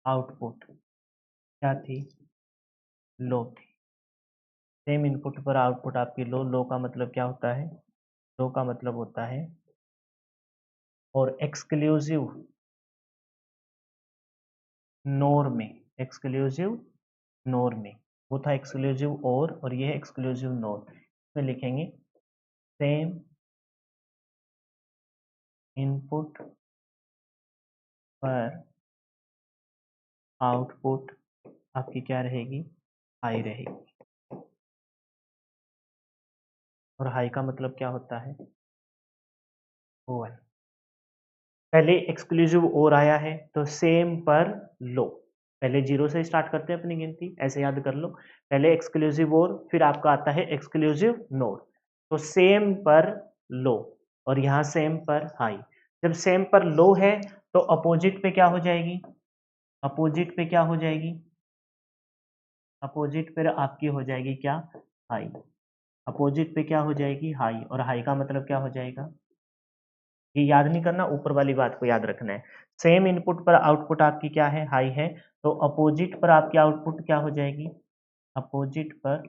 आउटपुट क्या थी, लो थी। सेम इनपुट पर आउटपुट आपकी लो, लो का मतलब क्या होता है, लो का मतलब होता है, और एक्सक्लूसिव नोर में, एक्सक्लूसिव नोर में, वो था एक्सक्लूसिव और ये है एक्सक्लूसिव नोर, इसमें लिखेंगे सेम इनपुट पर आउटपुट आपकी क्या रहेगी, हाई रहेगी। और हाई का मतलब क्या होता है, ओवर। पहले एक्सक्लूसिव और आया है तो सेम पर लो, पहले जीरो से स्टार्ट करते हैं अपनी गिनती, ऐसे याद कर लो। पहले एक्सक्लूसिव और, फिर आपका आता है एक्सक्लूसिव नोर। तो सेम पर लो और यहाँ सेम पर हाई। जब सेम पर लो है तो अपोजिट पे क्या हो जाएगी, अपोजिट पे क्या हो जाएगी, अपोजिट पर आपकी हो जाएगी क्या, हाई। अपोजिट पे क्या हो जाएगी, हाई। और हाई का मतलब क्या हो जाएगा, ये याद नहीं करना, ऊपर वाली बात को याद रखना है। सेम इनपुट पर आउटपुट आपकी क्या है, हाई है, तो अपोजिट पर आपकी आउटपुट क्या हो जाएगी, अपोजिट पर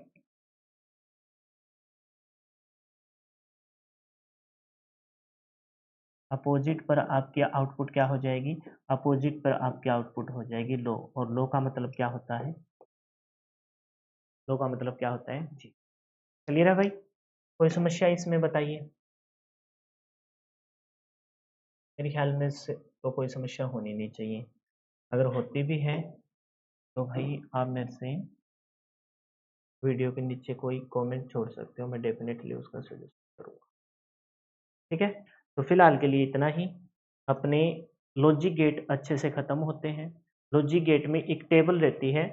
अपोजिट पर आपकी आउटपुट क्या हो जाएगी, अपोजिट पर आपकी आउटपुट हो जाएगी लो। और लो का मतलब क्या होता है, लो का मतलब क्या होता है जी। क्लियर है भाई, कोई समस्या इसमें बताइए। मेरे ख्याल में से तो कोई समस्या होनी नहीं चाहिए, अगर होती भी है तो भाई आप मेरे से वीडियो के नीचे कोई कमेंट छोड़ सकते हो, मैं डेफिनेटली उसका सजेशन करूँगा। ठीक है, तो फिलहाल के लिए इतना ही। अपने लॉजिक गेट अच्छे से ख़त्म होते हैं। लॉजिक गेट में एक टेबल रहती है,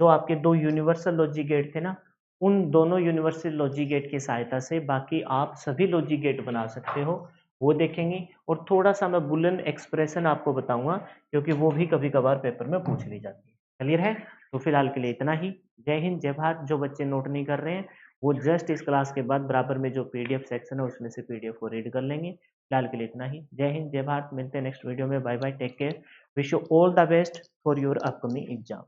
जो आपके दो यूनिवर्सल लॉजिक गेट थे ना, उन दोनों यूनिवर्सल लॉजिक गेट की सहायता से बाकी आप सभी लॉजिक गेट बना सकते हो, वो देखेंगे। और थोड़ा सा मैं बुलियन एक्सप्रेशन आपको बताऊंगा, क्योंकि वो भी कभी कभार पेपर में पूछ ली जाती है। क्लियर है, तो फिलहाल के लिए इतना ही। जय हिंद जय भारत। जो बच्चे नोट नहीं कर रहे हैं वो जस्ट इस क्लास के बाद बराबर में जो पीडीएफ सेक्शन है उसमें से पीडीएफ को रीड कर लेंगे। फिलहाल के लिए इतना ही। जय हिंद जय भारत, मिलते हैं नेक्स्ट वीडियो में। Bye bye, take care, wish you all the best for your upcoming exam.